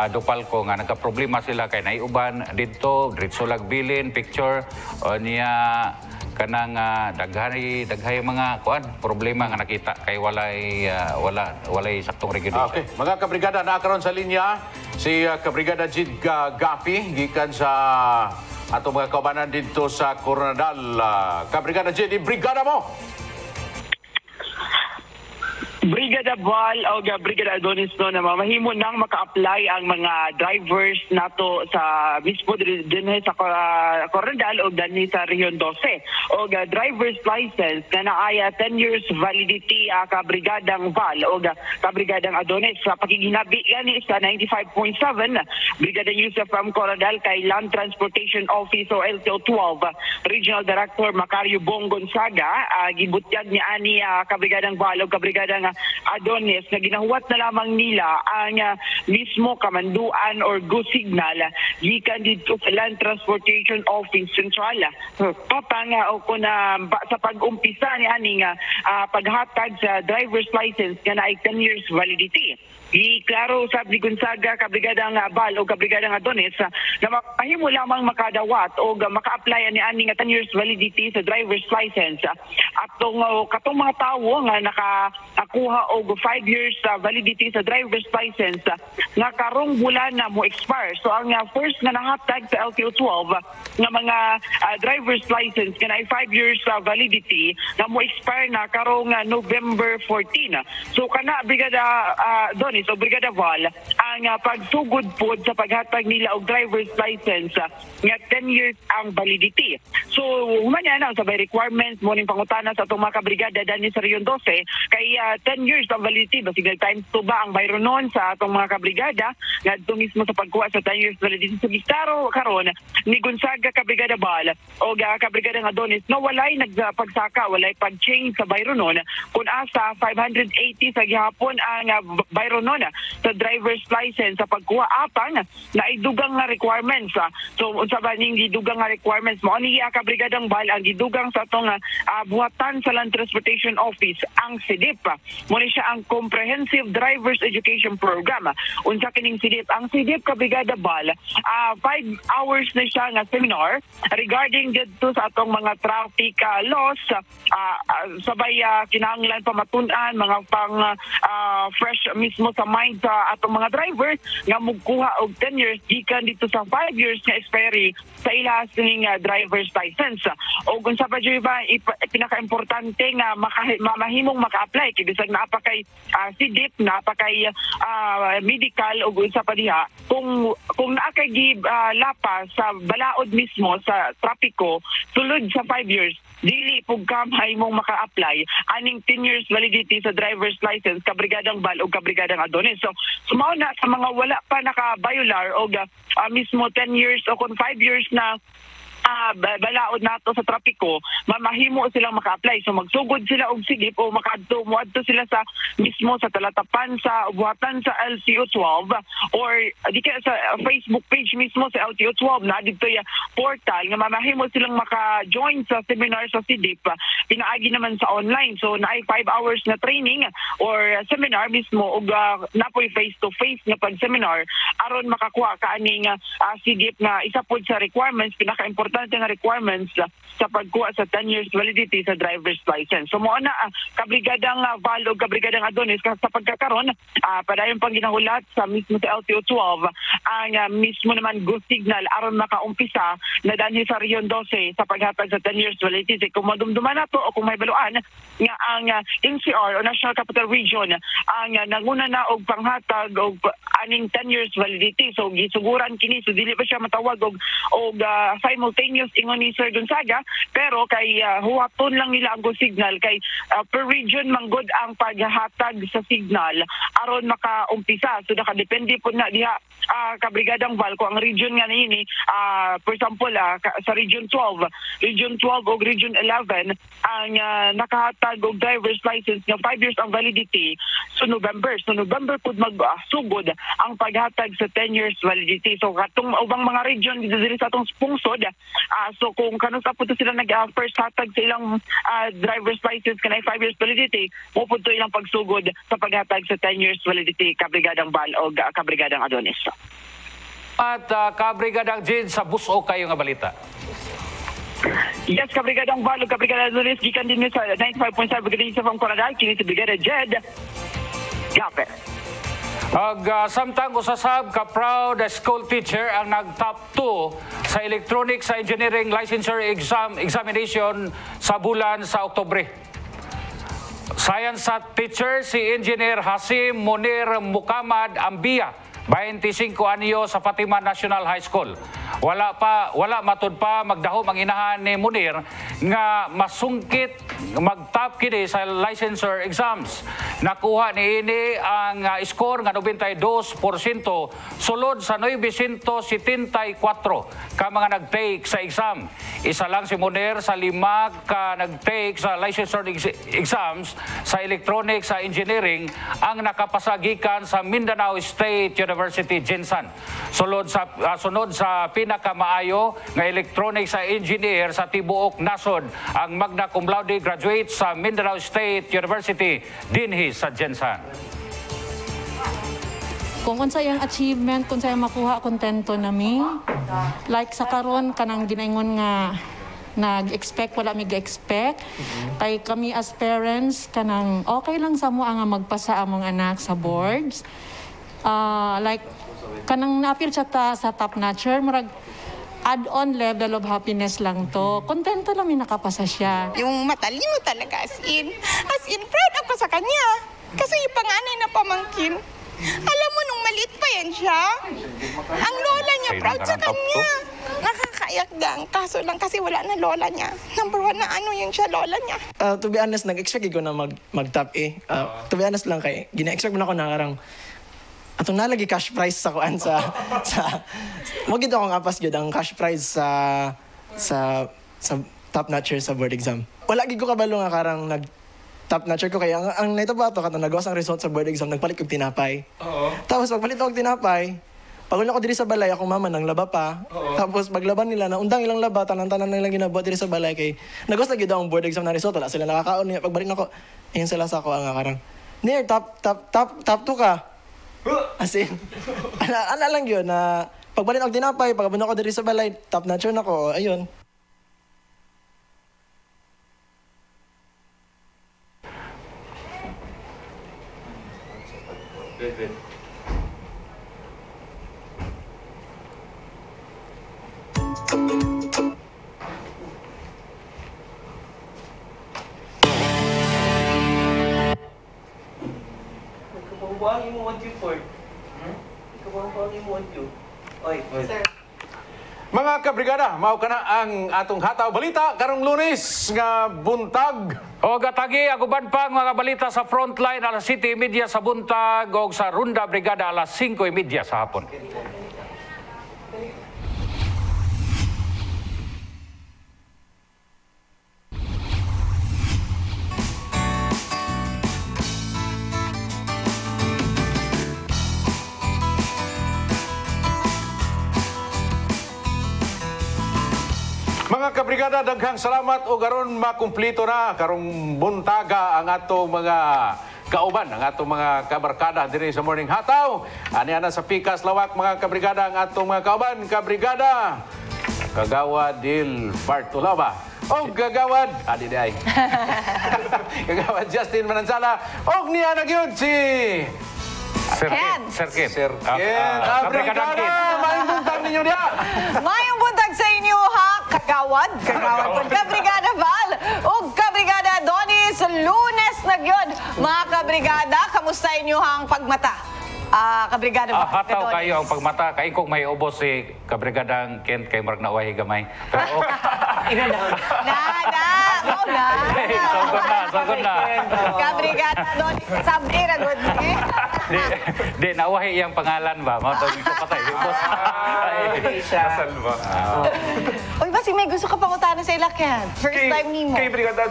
Dupalco nga nagka-problema sila kay naiuban didto diretso lag bilin picture o niya kanang daghay mga kuan problema nga nakita kay walay saktong regulasyon.
Okay, mga kabrigada, nakakaroon sa linya si Kabrigada Jid Gapi gikan sa ato mga kaubanan dito sa Coronadal. Kabrigada Jid, brigada mo!
Brigada Val o Brigada Adonis no na mamahimo nang maka-apply ang mga drivers nato sa mismo din sa Coronadal o dinhi sa Region 12 o driver's license na naaya 10 years validity ka Brigadang Val o ka Brigadang Adonis sa pakiginabi yani sa 95.7 Brigada Yusef from Coronadal kay Land Transportation Office o LTO 12 Regional Director Macario Bong Gonzaga gibutyag ni ani ka Brigadang Val o ka Brigadang Adonis na ginahuwat na lamang nila ang mismo kamanduan or go signal gikan dito sa Land Transportation Office Central. Papang sa pag-umpisa ni aning paghatag sa driver's license nga naay 10 years validity. Klaro sabi ni Gonzaga kabrigadang Val o kabrigadang Adonis na mahimo lamang makadawat o maka-apply ni aning 10 years validity sa driver's license atong katong mga tawo nga nakakuha og 5 years validity sa driver's license nga karong bulan na mo expire. So ang first nga nahatag sa LTO 12 nga mga driver's license nga na 5 years validity nga mo expire na karong November 14. So kana brigada Adonis o Brigada Val ang pagsugod po sa paghatag nila og driver's license nga 10 years ang validity. So humana na sa requirements mo ning pangutana sa atong mga kabrigada dinhi sa Region 12 kay 10 years ang validity basig times 2 ba ang bayro nun sa atong mga kabrigada ngadto mismo sa pagkuha sa 10 years validity. So gistaro karon ni Gonzaga kabrigada Val o kabrigadang Adonis na walay nagpagsaka walay pag-change sa bayro nun kun asa 580 sa gihapon ang bayro nun sa driver's license sa pagkuha apang na idugang nga requirements. So unsa ba ning gidugang nga requirements mo ani kabrigadang Val ang gidugang sa atong buhatan sa Land Transportation Office ang CDIP mo ni siya ang Comprehensive Driver's Education Program. Unsa kining CDIP? Ang CDIP kabrigada Val 5 hours na siya nga seminar regarding dito sa atong mga traffic laws sabay kinahanglan pamatun-an mga pang fresh mismo sa mind sa atong mga drivers nga magkuha og 10 years gikan dito sa 5 years nga expiry sa ilas ning driver's license. O kung sa pa ba pinaka-importante nga mahimong maka-apply kay bisag naapa kay CDIP naapa kay medical o sa pa diha kung naa kay lapa sa balaod mismo sa trapiko sulod sa 5 years dili pug ka mahimong maka-apply aning 10 years validity sa driver's license kabrigadang Val o kabrigadang Adonis. So sumao na sa mga wala pa naka-violar o mismo 10 years o kung 5 years na balaod nato sa trapiko mamahimo silang maka-apply. So magsugod sila og sigip o makadto moadto sila sa mismo sa talatapan sa buhatan sa LTO 12 or di kaya sa Facebook page mismo sa LTO 12 na dito ya portal nga mamahimo silang maka-join sa seminar sa CDIP. Pinaagi naman sa online. So naay 5 hours na training or seminar mismo og napoy face to face nga pag-seminar aron makakuha kaaning CDIP na isa pod sa requirements pinaka-importante nga requirements sa pagkuha sa 10 years validity sa driver's license. So mo na kabrigadang Val o kabrigadang Adonis sa pagkakaron padayon pang ginahulat sa mismo sa LTO 12 ang mismo naman go signal aron makaumpisa na danhi sa Region 12 sa paghatag sa 10 years validity. Kung madumduman nato o kung may baluan nga ang NCR o National Capital Region ang nanguna na og panghatag og aning 10 years validity. So gisuguran kini so dili pa siya matawag og simultaneous ingon ni Sir Gonzaga pero kay huwaton lang nila ang go signal kay per region manggod ang paghatag sa signal aron makaumpisa. So nakadepende po na diha kabrigadang Val ko ang region nga niini for example sa Region 12 o Region 11 ang nakahatag og driver's license nga 5 years ang validity so November pud magsugod ang paghatag sa 10 years validity. So katong ubang mga region dito sa atong pungsod so kung kanus po to sila nag-first hatag sa ilang driver's license kanay 5 years validity mo po to ilang pagsugod sa paghatag sa 10 years validity kabrigadang Val o kabrigadang Adonis.
At kabrigadang Jin sa buso kayo nga balita.
Yes, Kabrigadang Val, Kabrigada Adonis, gikan din sa 95.5 Brigada sa Coronadal, kini si Brigada Jed. Gape.
Samtang usasab ka proud school teacher ang nag-top 2 sa electronics sa engineering licensure examination sa bulan sa Oktubre. Science teacher si Engineer Hasim Munir Mukamad Ambia, 25 anyo sa Fatima National High School. Wala matud pa magdahom ang inahan ni Munir nga masungkit magtap kini sa licensure exams. Nakuha ni ini ang score nga 92% sulod sa 974 ka mga nag-take sa exam. Isa lang si Munir sa 5 ka nag-take sa licensure exams sa electronics sa engineering ang nakapasagikan sa Mindanao State University Jinsan. Sunod sa pinakamaayo nga electronics sa engineer sa tibuok nasod ang magna cum laude graduate sa Mindanao State University dinhi sa Jinsan.
Kung unsa yung achievement, kung sa makuha, kontento nami. Like sa karon kanang ginaingon nga nag-expect, wala mig expect. Kay kami as parents, kanang okay lang sa mo nga magpasa among anak sa boards. Like, kanang na-appear siya sa top notcher, marag add-on level of happiness lang to. Kontento lang may nakapasa siya.
Yung matalino talaga, as in proud ako sa kanya. Kasi yung panganay na pamangkin, alam mo, nung maliit pa yan siya, ang lola niya proud sa kanya. Nakakaiyak lang. Kaso lang kasi wala na lola niya. Number 1 na ano yun siya, lola niya.
To be honest, nag-expect ko na mag-top A. To be honest lang kay, gina-expect mo na ako na karang atong nalagi cash prize sa kuan sa wag gid akong apas gyud ang cash prize sa top notcher sa board exam. Wala gid ko kabalo nga karang nag top notcher ko kaya ang naitabo ato katong nagawas ang result sa board exam nagpalit og tinapay. Tapos pagpalit og tinapay, paguna ko diri sa balay akong mama nang laba pa. Tapos paglaban nila na undang ilang laba tanan-tanan nilang ginabuhat diri sa balay kay nagawas lagi daw ang board exam na result wala sila nakakaon niya pagbalik nako ayun sila sa ako nga karang near top 2 ka. As in, ana lang yun na pagbalik ako tinapay, pagabuna ko diri sa balay, top notcher na ko, ayun.
Mga kabrigada, mao kana ang atong hataw balita karong Lunes nga buntag.
O gatagi aguban pang mga balita sa Frontline alas 7:30 sa buntag o sa Runda Brigada alas 5:30 sa hapon.
Mga kabrigada, daghang salamat o garon makumpleto na karong buntaga ang atong mga kauban, ang atong mga kabarkada diri sa Morning Hataw. Ani ana sa Pikas Lawak mga kabrigada ang atong mga kauban, kabrigada Kagawad Dil Bartolaba. O Gagawad, adi day. Kagawad Justin Manansala. O niya na gyud si
Sir Kit.
Kabrigada, maayong buntag ninyo diya.
Mayong buntag sa inyo ha, Kagawad po. Kabrigada Val o Kabrigada Adonis, Lunes na gyud. Mga kabrigada, kamusta inyo hang pagmata? Kabrigada Val.
Hataw kayo ang pagmata. Kay kung may ubos si Kabrigadang Kent kay marag nauwahi gamay. Pero Sogod na.
Kabrigada Adonis, sabi ra gud ni.
Di nauwahi iyang pangalan ba? Mao tawag ko patay. Ubos. Kasal ba?
Uy, basi may gusto ka pang utanan sa ilakyan. First time nimo.
Kay Brigada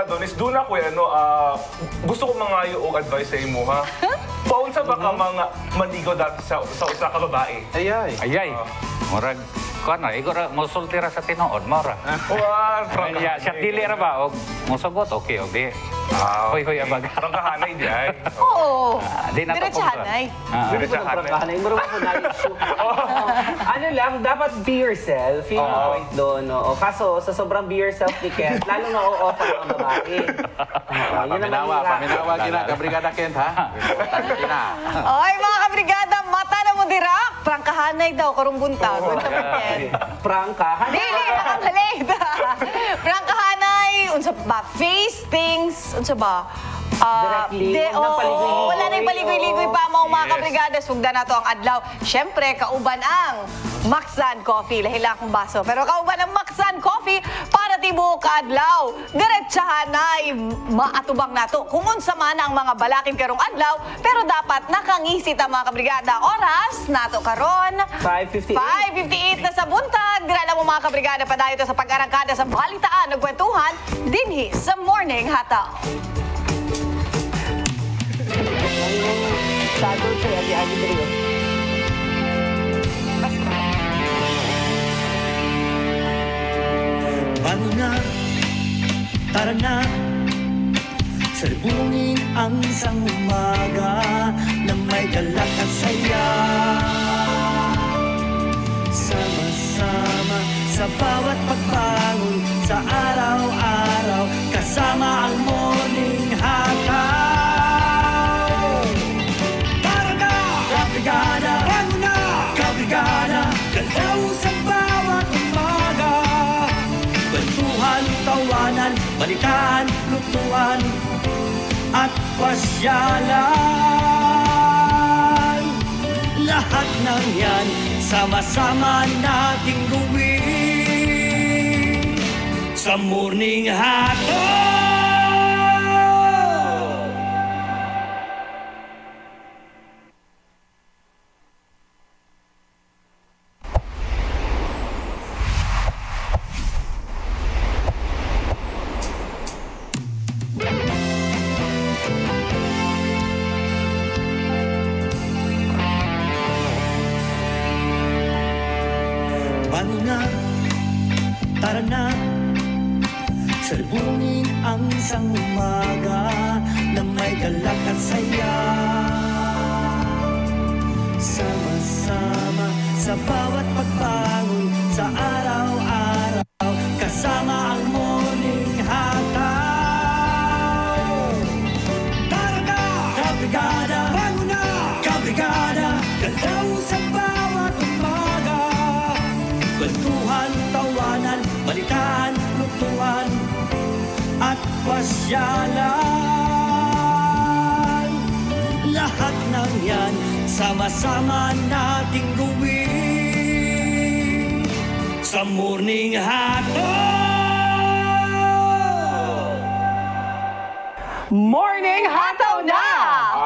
Adonis, doon ako gusto ko mangayo og advice sa imo ha. Paunsa ba ka mga mandigo dati sa usa ka babae?
Ayay.
Murag Kuan na, igor mo sultira sa tinuod, mara.
Frank
Ya, siya dili ra ba og mosugot okay og di. Hoy abag.
Frank kahanay di ay.
Oo.
Di na
Diretsahanay.
Diretsahanay.
Ano lang, dapat be yourself. Yun ang point doon. No? Kaso, sa sobrang be yourself ni Kent, lalong na-o-offer ang babae.
Paminawa, gina, Kabrigada Kent, ha?
Oy, mga kabrigada, mata na mo dirak. Prangkahanay daw, karong buntag.
Prangka?
Dili, nakakalit. Prangkahanay, unsa ba? Face things, unsa ba?
Directly, huwag nang paligoy-ligoy.
Wala nang paligoy-ligoy pa mga kabrigada. Sugdan na to ang adlaw. Siyempre, kauban ang Maxan Coffee. Lahila akong baso. Pero kauban ang Maxan Coffee para tibuok adlaw. Diretsahan ay maatubang nato. Kung unsa man ang mga balakin karong adlaw, pero dapat nakangisit ang mga kabrigada. Oras nato karon 5:58 na sa buntag. Dira lang mo mga kabrigada padayo to sa pag-arangkada sa balitaan ug kwentuhan dinhi sa Morning Hataw.
Sadol siya, Ate Drio.
Paano na, tara na, salubungin ang isang umaga na may galak at saya. Sama-sama sa bawat pagbangon sa araw-araw, kasama ang Morning Hataw. Kabrigada, bago na! Kabrigada, galaw sa bawat umaga. Kwentuhan, tawanan, balikan, lutuan, at pasyalan. Lahat ng yan, sama-sama nating gawin sa Morning Hataw. Paano na, tara na, salubungin ang isang umaga na may galak at saya. Sama-sama sa bawat pagbangon sa araw-araw, kasama ang Morning Hataw. Tara na, kabrigada, bago na, kabrigada, galaw sa bawat umaga. Kwentuhan, tawanan, balikan, lutuan, at pasyalan. Lahat ng yan, sama-sama nating gawin sa Morning Hataw.
Morning Hataw na!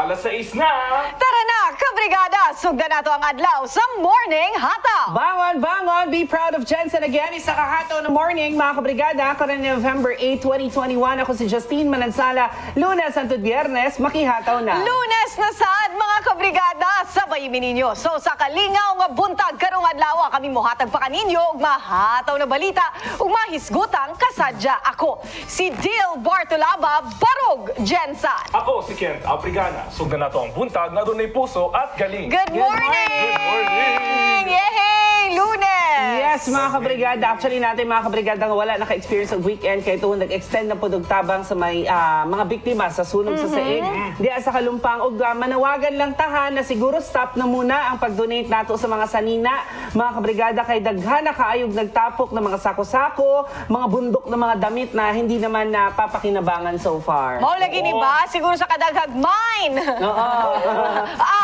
Alas 6 na!
Tara na, kabrigada! Sugdan nato ang adlaw sa Morning Hataw!
Bangon, bangon! Be proud of Jensen again. Isa kahataw na morning, mga kabrigada. Karon November 8, 2021. Ako si Justine Manansala. Lunes hangtod Biyernes, makihataw na.
Lunes na sad, mga kabrigada! Sabay ninyo. So sa kalingaw nga buntag karong adlaw, kami mohatag pa kaninyo og mahataw na balita ug mahisgutang kasadya. Ako, si Dil Bartolaba, Barog Jensen.
Ako si Kent Abrigana. Sugdan na to ang buntag na doon ay puso at galing.
Good morning!
Good morning!
Yehey! Lunes!
Yes, mga kabrigada. Actually natin mga kabrigada nga wala naka-experience ng weekend kay tuon nag-extend na po tabang sa may mga biktima sa sunog sa saig. Di sa kalumpang ug manawagan lang tahan na siguro stop na muna ang pag-donate nato sa mga sanina. Mga kabrigada kay daghan na kaayog nagtapok ng mga sako-sako, mga bundok ng mga damit na hindi naman napapakinabangan so far.
Mao lagi ni ba? Siguro sa kadaghag mine.
Oo.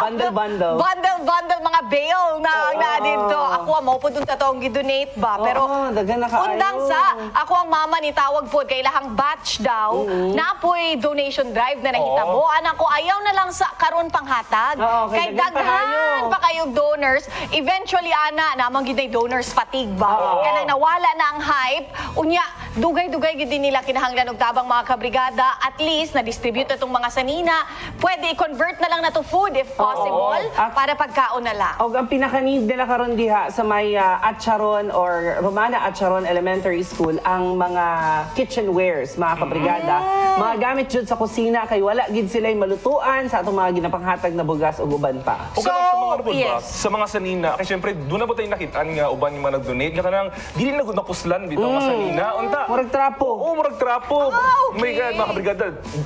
Bundle-bundle.
Bundle-bundle mga bail na dito. Ako mo pud unta tong gi-donate ba. Pero
daghan na kaayo.
undang sa ako ang mama ni tawag pod kay lahang batch daw. Napoy donation drive na nahitabo. Anak ko ayaw na lang sa karon panghatag. Kay daghan pa kayong donors. Eventually ana namang gid donors fatigue ba. Kaya nawala na ang hype. Unya dugay-dugay gid nila kinahanglan og tabang mga kabrigada. At least na distribute itong mga sanina. pwede i-convert na lang na to food if possible para pagkaon na lang.
Og ang pinaka-need nila karon diha sa may Atcharon or Romana Atcharon Elementary School ang mga kitchenwares, mga kabrigada. Mga gamit jud sa kusina kay wala gid sila malutuan sa atong mga ginapanghatag na bugas ug uban pa.
O kanang sa mga ano po ba? Sa mga sanina, kasi syempre doon na po tayo nakitaan nga uban yung mga nag-donate nga kanang dili na gud napuslan bitaw nga sanina. Unta.
Murag trapo.
Oo, murag trapo. My God, mga kabrigada,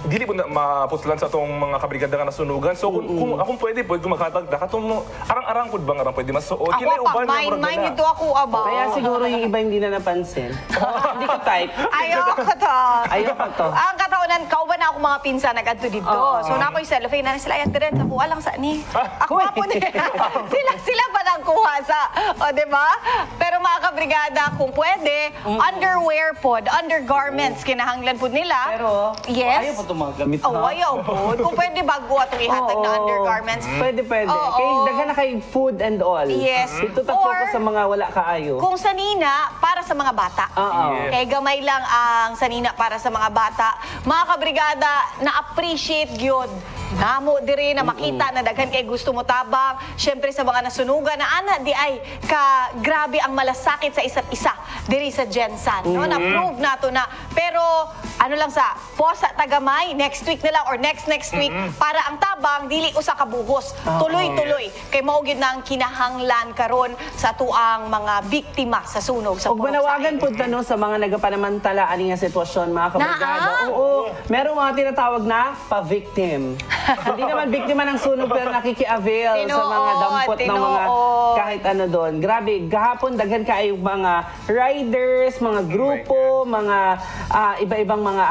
dili po na mapuslan sa atong mga kabrigada nga nasunugan. So kung akong pwede makatag da katong arang-arang pud bang arang pwede masuot. Kinay uban nga murag
Mine ito ako aba.
Kaya siguro yung iba hindi na napansin. Hindi ko type.
Ayoko to.
Ayoko to.
Ang kataunan, kauban na ako mga pinsan nag-adto dito. So na ako'y cellophane na sila, ayat direct sa kuha lang sa ni. Ako po niya. Sila pa nang kuha sa, di ba? Pero mga kabrigada, kung pwede, underwear pod, undergarments, kinahanglan po nila.
Pero,
yes.
ayaw po itong mga gamit.
Ayaw po. Kung pwede bago atong ihatag na undergarments.
Pwede. Kaya daghan na kay food and all.
Yes.
Dito tapos sa mga wala kaayo.
Kung sanina, para sa mga bata. Kaya gamay lang ang sanina para sa mga bata. Mga kabrigada, na-appreciate yun. Namo diri na makita na daghan kay gusto mo tabang. Syempre sa mga nasunugan na ana di ay grabe ang malasakit sa isa't isa diri sa Gensan. No? Na-prove nato na. Pero ano lang sa posa tagamay next week na lang or next week para ang tabang dili usa ka buhos. Tuloy-tuloy kay mao gid na ang kinahanglan karon sa tuang mga biktima sa sunog sa
Ug manawagan pud tano sa mga nagapanamantala ani nga sitwasyon mga kabrigada. Oo, merong mga tinatawag na pa-victim. Hindi naman biktima ng sunog pero nakikiavail sa mga dampot ng mga kahit ano doon. Grabe, gahapon daghan kaayong mga riders, mga grupo, mga iba-ibang mga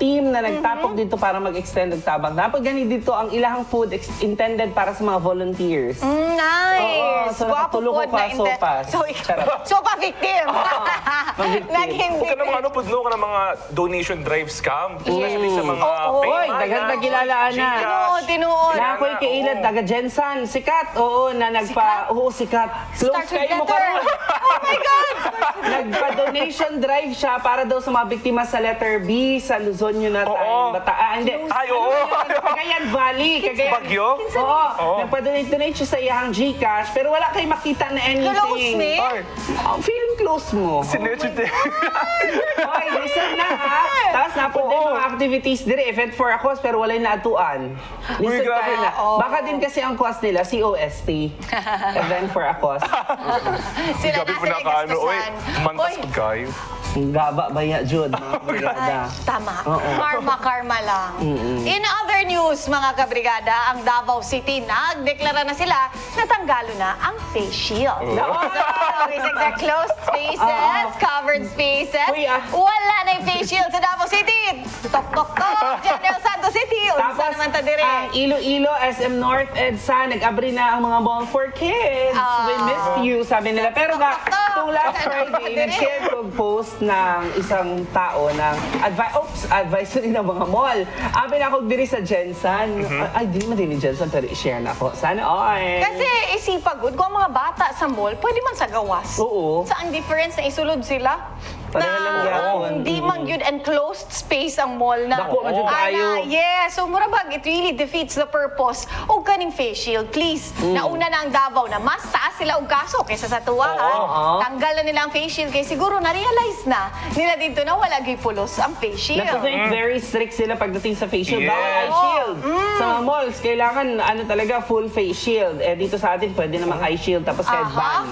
team na nagtapok dito para mag-extend ng tabang. Dapat gani dito ang ilahang food intended para sa mga volunteers.
Nice!
Oo, so nakatulog ko pa sopas.
So pa-victim! Naging
Huwag ka na mga ano po, no, ka na mga donation drive scam. Especially sa mga
Oy, daghan nagilalaan na.
Tinuod.
Na ako'y kailad, taga Gensan, sikat. Oo, na sikat. Close kayo mo karon.
Oh my God!
Nagpa-donation drive siya para daw sa mga biktima sa letter B sa Luzon yun na tayo. Bataan.
Ay, oo.
Cagayan Valley.
Bagyo?
Oo. Nagpa-donate siya sa iyang Gcash pero wala kayo makita na anything.
Close me?
Feeling close mo.
Sinerchite.
Oy, listen na ha. Tapos napod din mga activities dire, event for a cause pero wala na atuan. Listen tayo na. Baka din kasi ang cost nila, COST. Event for a cause.
Sila
Gabi
na
po
sila
nakaano, oy,
gastusan.
mantas po kayo.
Gaba ba ya, Jud?
Tama. Karma lang. In other news, mga kabrigada, ang Davao City, nagdeklara na sila na tanggalo na ang face shield. So, closed spaces, covered spaces, wala na yung face shield sa Davao City. Tok. General Santos City. Tapos, naman ta dire.
Ang Iloilo, SM North, EDSA, nag-abri na ang mga mall for kids. We missed you, sabi nila. Pero itong last Friday, nag-share ko post ng isang tao ng advisory ng mga mall. Abin ako diri sa Gensan. Ay, di man din ni Gensan, pero i-share na ako. Sana ay.
Kasi isipagod, kung ang mga bata sa mall, pwede man sa gawas.
Oo.
Saan difference na isulod sila?
Pareha lang yapon.
Hindi man yun enclosed space ang mall na.
Dako man jud kayo.
Yes, so murabag, it really defeats the purpose o kaning face shield. Please, nauna na ang Davao na mas taas sila og kaso kaysa sa tuwa. Tanggal na nila ang face shield kay siguro na-realize na nila dito na wala gipulos ang face shield.
Very strict sila pagdating sa face shield. Bawal eye shield. Sa mga malls, kailangan talaga full face shield. Dito sa atin, pwede namang eye shield tapos headband.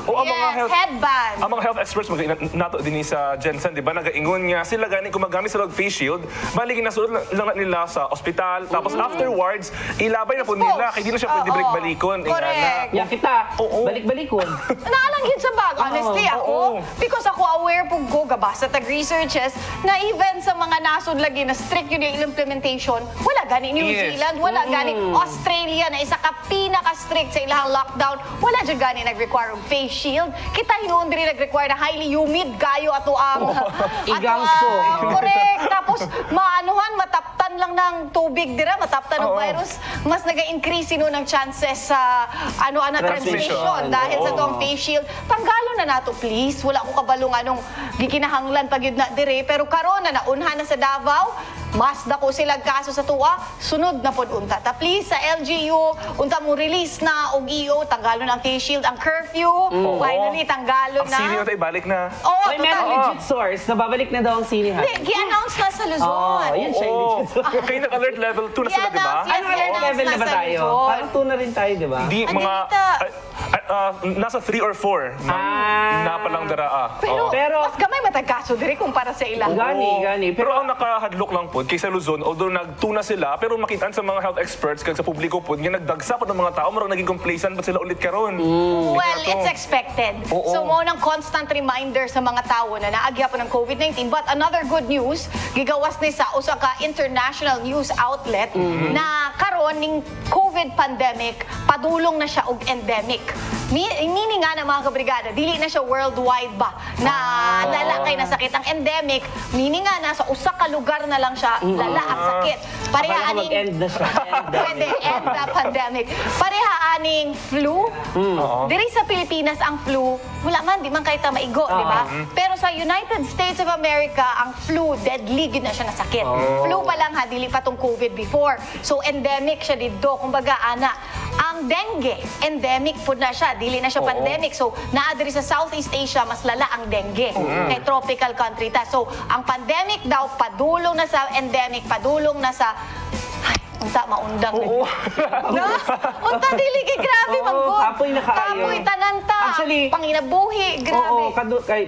Headband.
Ang mga health experts nato din sa Gensan, di ba, nag-ingon nga sila gani kung magamit sila og face shield, baligin nasuot lang nila sa ospital, tapos afterwards, ilabay na po nila, kaya di na siya pwede balik-balikon.
Correct.
Yan kita, balik-balikon.
Nakalanggit sa bag, honestly, ako. Because ako aware po ko, gabasa tag researches, na even sa mga nasod lagi na strict yun yung implementation, wala gani New Zealand, wala gani Australia na isa ka pinaka-strict sa ilang lockdown, wala dyan gani nag-require of face shield. Kita hinuon din nag-require na highly humid, gayo ato ang
igangso.
Correct. Tapos, maanuhan, matapta mataptan lang ng tubig dira, mataptan ng virus, mas naga-increase sino ng chances sa transmission dahil sa tuwang face shield. Tanggalo na nato please. Wala ko kabalong anong gikinahanglan pag yun na dire, pero karon na naunhan na sa Davao, mas dako silang kaso sa tuwa, sunod na pod unta. Ta please sa LGU, unta mo release na og EO, tanggalo na ang face shield, ang curfew, finally tanggalo
Ang
na.
senior tayo balik na.
Oo,
May meron legit source na babalik na daw ang sinihan.
Hindi, gi-announce na sa Luzon.
Yun siya yung legit source.
Kayo nag-alert level 2 na sila, di ba?
Yes,
Ano alert level na ba
nasa
tayo?
Luzon.
Parang 2 na rin tayo, di ba?
Hindi, mga... nasa 3 or 4 na palang daraa.
Pero mas gamay matagkaso diri kumpara sa ilang.
Gani.
Pero ang nakahadlok lang po kaysa Luzon, although nagtuna sila, pero makitaan sa mga health experts kag sa publiko po, nga nagdagsa po ng mga tao, marang naging complacent pa sila ulit karon.
Well, it's expected. So mo nang constant reminder sa mga tao na naagya po ng COVID-19. But another good news, gigawas ni sa usa ka international news outlet na karon ning COVID pandemic padulong na siya og endemic. Meaning nga na mga kabrigada, dili na siya worldwide ba na lala kay na sakit ang endemic, meaning nga nasa usa ka lugar na lang siya lala ang sakit. Pareha aning
mag-end na siya.
pwede end the pandemic. Pareha aning flu. Diri sa Pilipinas ang flu, wala man di man kay ta maigo, di ba? Pero sa United States of America, ang flu deadly gid na siya na sakit. Flu pa lang ha, dili pa tong COVID before. So endemic siya didto, kumbaga ana. Ang dengue, endemic po na siya, dili na siya pandemic. So, naadiri sa Southeast Asia, mas lala ang dengue. Kay tropical country ta. So, ang pandemic daw, padulong na sa endemic, padulong na sa... Ay, unta, maundang. No? Unta, dili kay grabe, manggod.
Kapoy na kaayo.
Kapoy, tananta.
Actually,
panginabuhi, grabe.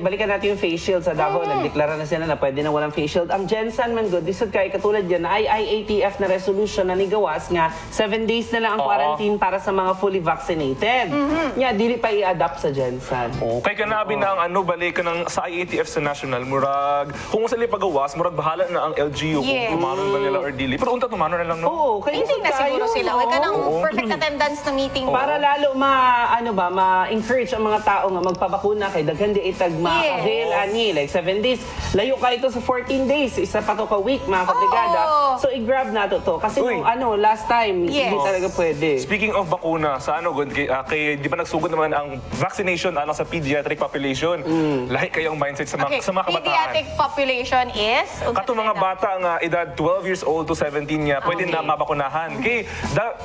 Balikan natin yung face shield sa Davao. Nagdeklara na sila na pwede na walang face shield. Ang Jensen man good, disod kay katulad yan, na IATF na resolution na nigawas nga 7 days na lang ang quarantine para sa mga fully vaccinated. Nga, dili pa i-adapt sa Jensen.
Kay kanabi na ang balik ka ng sa IATF sa national, murag, kung sila pagawas, murag bahala na ang LGU kung tumanon ba nila or dili. Pero unta tumanon na lang, no?
Hindi na siguro sila. Huwag ka ng perfect attendance na meeting.
Para lalo ma-encourage ang mga tao nga magpabakuna kay daghan di itag ma-avail ani like 7 days. Layo ka ito sa 14 days, isa pa to ka week mga kabrigada. So i-grab nato to kasi nung last time hindi talaga pwede.
Speaking of bakuna, sa good kay di ba nagsugod naman ang vaccination alang sa pediatric population. Lahi kayong mindset sa mga kabataan.
Pediatric population is
kato mga bata nga edad 12 years old to 17 niya, pwede na mabakunahan. Kay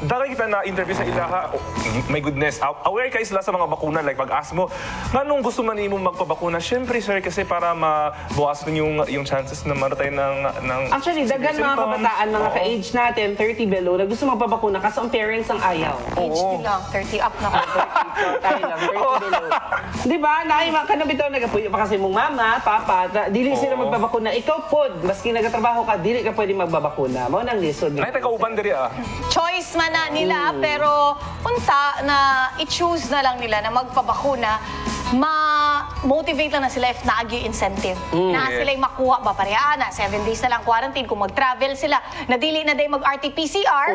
dahil kita na interview sa ilaha, my goodness, aware kayo sila sa mga bakuna, like pag-ask mo, nganong gusto man mo magpabakuna? Siyempre, sir, kasi para mabawasan yung chances na maratay ng
Actually, dagan mga kabataan, mga ka-age natin, 30 below, na gusto magpabakuna kasi ang parents ang ayaw.
Age lang, 30 up na ka.
Tayo lang, 30 below. Di ba? Kanabitaw nagapuyo pa kasi mong mama, papa, dili sila magpabakuna. Ikaw pod, maski nagatrabaho ka, dili ka pwede magbabakuna. Mao nang lisod.
Ay, taga-uban diri
Choice man na nila, pero unta na i-choose na lang nila na magpabakuna, ma-motivate lang na sila if naagi incentive. Na sila'y makuha ba pareha na 7 days na lang quarantine kung mag-travel sila, na dili na day mag-RT-PCR,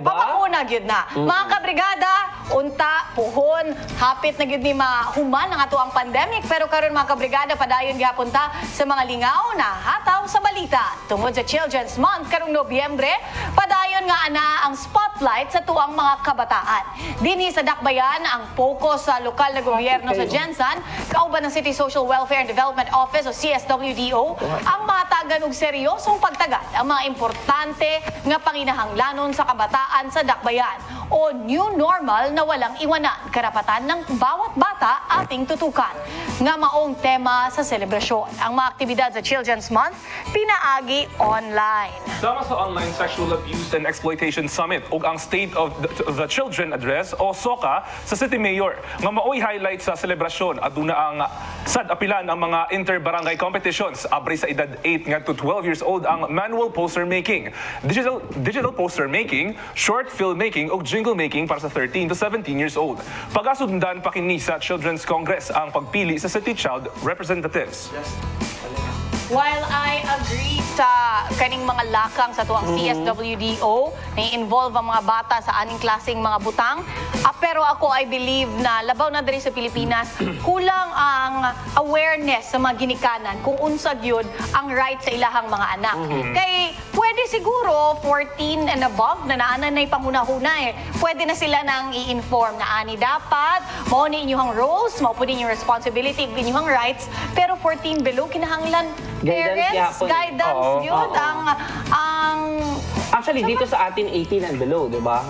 pabakuna gyud na. Mga kabrigada, unta, puhon, hapit na gyud ni mahuman ang ato ang pandemic, pero karon mga kabrigada, padayon gyapon ta sa mga lingaw na hataw sa balita. Tungod sa Children's Month karong Nobyembre, padayon nga ana ang spotlight sa tuang mga kabataan. Dinhi sa Dakbayan ang focus sa lokal na gobyerno sa Jensen, kauban ng City Social Welfare and Development Office o CSWDO, ang matagan og seryosong pagtagad ang mga importante nga panginahanglanon sa kabataan sa Dakbayan o new normal na walang iwanan, karapatan ng bawat bata ating tutukan. Nga maong tema sa selebrasyon. Ang mga aktibidad sa Children's Month, pinaagi online.
Sama sa Online Sexual Abuse and Exploitation Summit ug ang State of the Children Address o SOCA sa City Mayor. Nga maoy highlight sa selebrasyon aduna ang sad-apilan ang mga inter-barangay competitions abri sa edad 8 nga to 12 years old ang manual poster making, digital poster making, short film making ug jingle making para sa 13 to 17 years old. Pagasundan pa kini sa Children's Congress ang pagpili sa City Child Representatives.
While I agree sa kaning mga lakang sa tuwang CSWDO na involve ang mga bata sa aning klaseng mga butang. Pero ako, I believe na labaw na diri sa Pilipinas, kulang ang awareness sa mga ginikanan kung unsag yun ang right sa ilahang mga anak. Kay pwede siguro 14 and above na naanan na panghuna-huna pwede na sila nang i-inform na ani dapat, mao ni inyong roles, mao po inyong responsibility, inyong rights, pero 14 below kinahanglan parents, guidance yun, ang
actually, dito sa atin, 18 and below, di ba?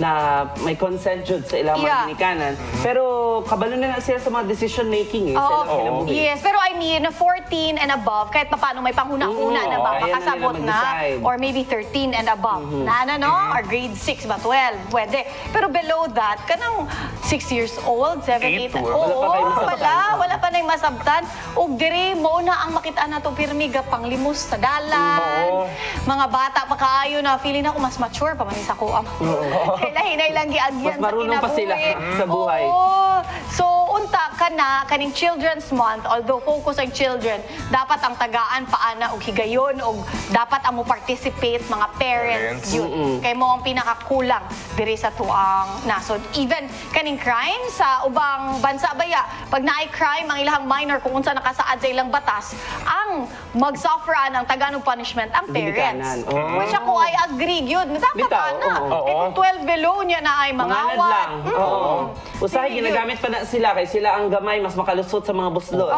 Na may consent jud sa ilang mga ginikanan. Pero kabalo na lang sila sa mga decision-making sa ilang kinabuhi.
Yes, pero I mean, 14 and above, kahit paano may panghuna-una na ba, makasabot na, or maybe 13 and above. Or grade 6 ba, 12, pwede. Pero below that, kanang 6 years old, 7, 8, wala pa na yung masabtan. O diri mo na ang makita na to pirmiga panglimos sa dalan. Mga bata pa kaayo na feeling ako mas mature pa man sa kuam. Kaya hinay lang giagyan
mas marunong pa sila sa buhay.
So unta kaning Children's Month, although focus ang children, dapat ang tagaan paana og higayon og dapat amo participate mga parents yun. Kay mo ang pinakakulang diri sa tuang nasod. Even kaning crime sa ubang bansa baya, pag naay crime ang ilahang minor kung unsa nakasaad sa ilang batas, ang mag-suffer ng tagaan og punishment ang parents. Which ako ay agree yun. Dapat na. Kung 12 below niya na ay mga awat.
Usahay ginagamit pa na sila kay sila ang gamay mas makalusot sa mga buslot.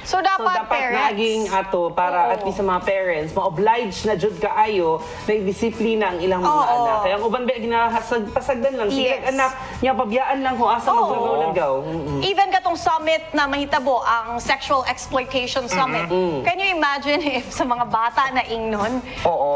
So dapat parents
naging ato para at least sa mga parents ma-oblige na jud kaayo na disiplina ang ilang mga anak. Kaya ang uban ba ginahasag-pasagdan lang sila anak niya pabyaan lang kung asa maglagaw-lagaw.
Even katong summit na mahitabo ang Sexual Exploitation Summit. Can you imagine if sa mga bata na ingnon,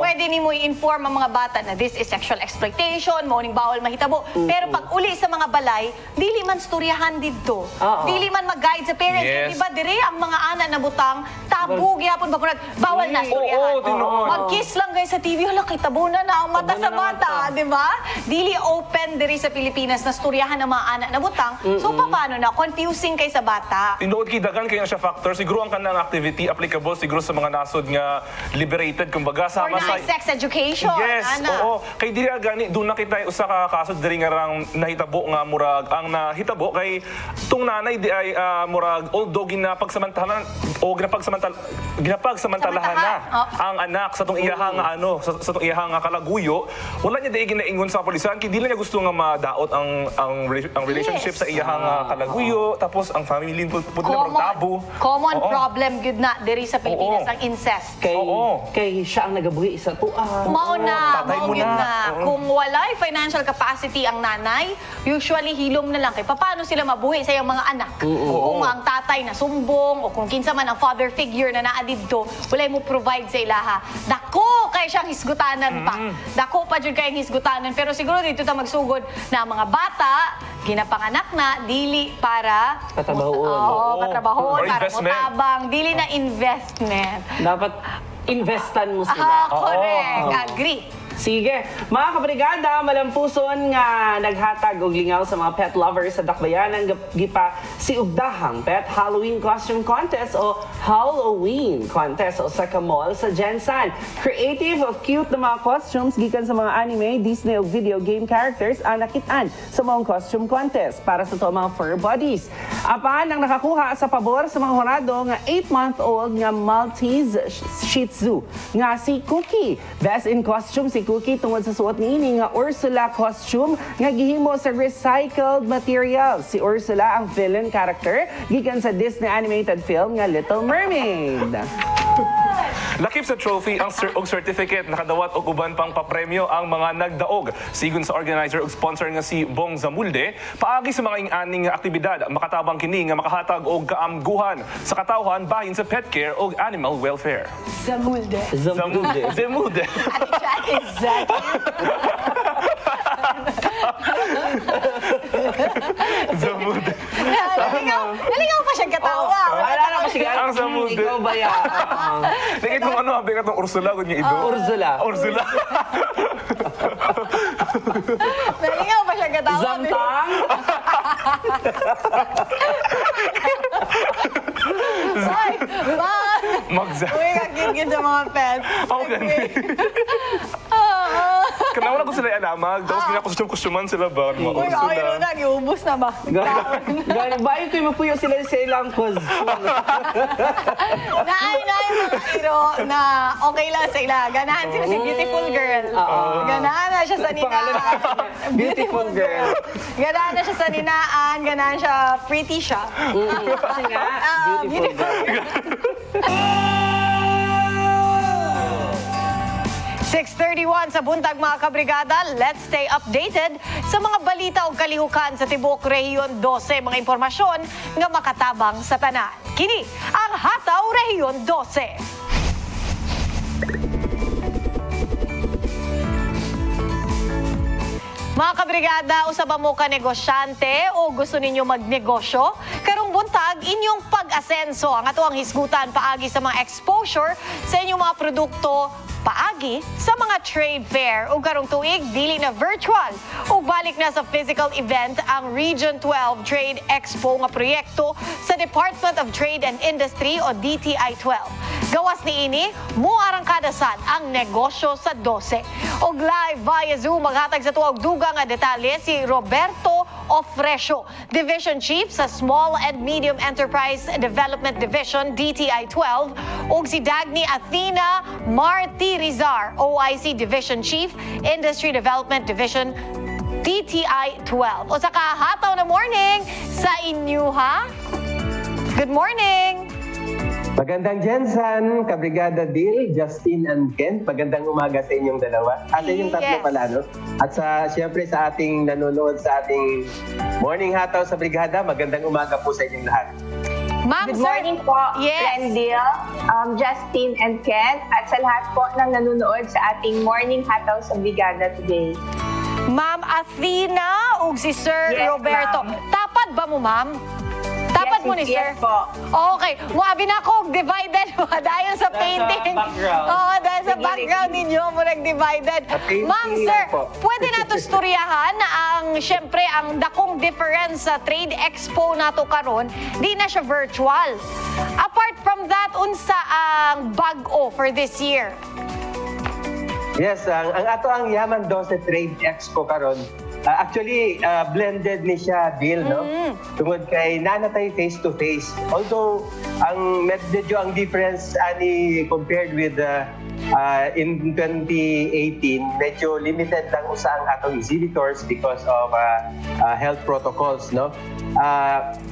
pwede nimo i-inform ang mga bata na this is sexual exploitation, mauning bawal mahitabo. Pero pag uli sa mga balay, dili man storyahan didto. Dili man mag-guide sa parents. Diba diri ang mga anak na butang, tabu gyapon ba bawal na storyahan. Mag-kiss lang guys sa TV, hala kay tabunan na ang mata sa bata, di ba? Dili open diri sa Pilipinas na storyahan ng mga anak na butang. So paano na confusing kay sa bata?
Tinuod kay dagan kay siya factor, siguro ang kanang activity applicable siguro sa mga nasod nga liberated kumbaga sama sa
sex education.
Yes, kay diri gani doon na kita usa ka kasod diri nga rang nahitabo nga murag ang nahitabo kay tung nanay di ay murag although ginapagsamantalahan o ginapagsamantalahan na ang anak sa tong iyahang sa tong iyahang kalaguyo, wala niya dai ginaingon sa pulisan kay dili niya gusto nga madaot ang relationship sa iyahang kalaguyo tapos ang family pud na tabu.
Common problem gud na diri sa Pilipinas ang incest.
Kay siya ang nagabuhi sa tuwa.
Mao na kung walay financial capacity ang nanay, usually hilom na lang kay paano sila mabuhi sa iyang mga anak. Kung ang tatay na sumbong o kung kinsa man ang father figure na naa didto, walay mo provide sa ilaha. Dako kay siyang hisgutanan pa. Dako pa jud kay hisgutanan, pero siguro dito ta magsugod na mga bata ginapanganak na dili para
katrabahon.
Katrabahon para motabang, dili na investment.
Dapat investan mo sila.
Correct. Agree.
Sige. Mga kabrigada, malampuson nga naghatag og lingaw sa mga pet lovers sa Dakbayanan gipa si Ugdahang Pet Halloween Costume Contest o Halloween Contest o sa mall sa Gensan. Creative of cute na mga costumes gikan sa mga anime, Disney o video game characters ang nakitaan sa mga costume contest para sa to mga fur bodies. Apan ang nakakuha sa pabor sa mga horado nga 8-month-old nga Maltese Shih Tzu nga si Cookie. Best in costume si Cookie tungod sa suot niini nga Ursula costume nga gihimo sa recycled materials. Si Ursula ang villain character gikan sa Disney animated film nga Little Mermaid.
Lakip sa trophy ang og certificate nakadawat og uban pang papremyo ang mga nagdaog. Sigon sa organizer ug sponsor nga si Bong Zamulde, paagi sa mga ing-aning nga aktibidad makatabang kini nga makahatag og kaamguhan sa katawhan bahin sa pet care ug animal welfare.
Zamulde.
Zamulde.
Exactly.
Zamulde.
Naligaw pa siya katawa.
Wala na kasi
ang Zamulde.
Ikaw ba yan?
Nakita mo ano, habi ka itong Ursula kung niya ito?
Ursula.
Naligaw pa siya katawa.
Zamtang?
Ay,
Magza.
Uy, mga pets.
Okay. Kanawala ko sila alamag, tapos ginakustum-kustuman sila ba?
Uy, okay na, iubos na ba?
Gani, bayo ko yung mapuyo sila sa ilang cause.
Naay na yung mga iro na okay lang sa ila. Ganahan sila si Beautiful Girl. Ganahan na siya sa ninaan.
Beautiful Girl.
Ganahan na siya sa ninaan. Ganahan siya pretty siya.
Kasi nga, beautiful girl.
6:31 sa buntag mga kabrigada. Let's stay updated sa mga balita o kalihukan sa Tibuok Rehiyon 12. Mga impormasyon nga makatabang sa tanan. Kini ang Hataw Rehiyon 12. Mga kabrigada, usaba mo ka negosyante o gusto ninyo magnegosyo? Karong buntag, inyong pag-asenso ang atuang hisgutan paagi sa mga exposure sa inyong mga produkto paagi sa mga trade fair. Ug karong tuig, dili na virtual. Ug balik na sa physical event ang Region 12 Trade Expo nga proyekto sa Department of Trade and Industry o DTI 12. Gawas ni ini, muarang kadasan ang negosyo sa 12. Og live via Zoom, maghatag sa tuwag dugang nga detalye si Roberto Ofrecio, Division Chief sa Small and Medium Enterprise Development Division, DTI 12, ug si Dagny Athena Martirizar, OIC Division Chief, Industry Development Division, DTI 12. O sa kahataw na morning sa inyo, ha? Good morning!
Magandang Jensen, Kabrigada Dil, Justin and Ken. Magandang umaga sa inyong dalawa. At sa inyong tatlo pala, no? At siyempre sa ating nanonood sa ating Morning Hataw sa Brigada, magandang umaga po sa inyong lahat.
Ma'am,
Good morning po, Rendil, Justin and Ken, at sa lahat po ng nanonood sa ating Morning Hataw sa Brigada today.
Ma'am Athena ug si Sir Roberto. Tapad ba mo, ma'am? Tapat mo ni Sir?
Yes po.
Okay. Muabi na ako, divided. Dahil sa painting. Oo, dahil sa background ninyo, mo nag-divided. Ma'am, Sir, pwede na ito storyahan na syempre, ang dakong difference sa Trade Expo nato karon, di na siya virtual. Apart from that, unsa ang bag-o for this year?
Yes, ang ato ang Yaman 12 Trade Expo karon. Actually, blended ni siya deal, no? Tungod kay nanatay face-to-face. Although, medyo ang difference ani compared with in 2018, medyo limited lang usa ang atong exhibitors because of health protocols, no?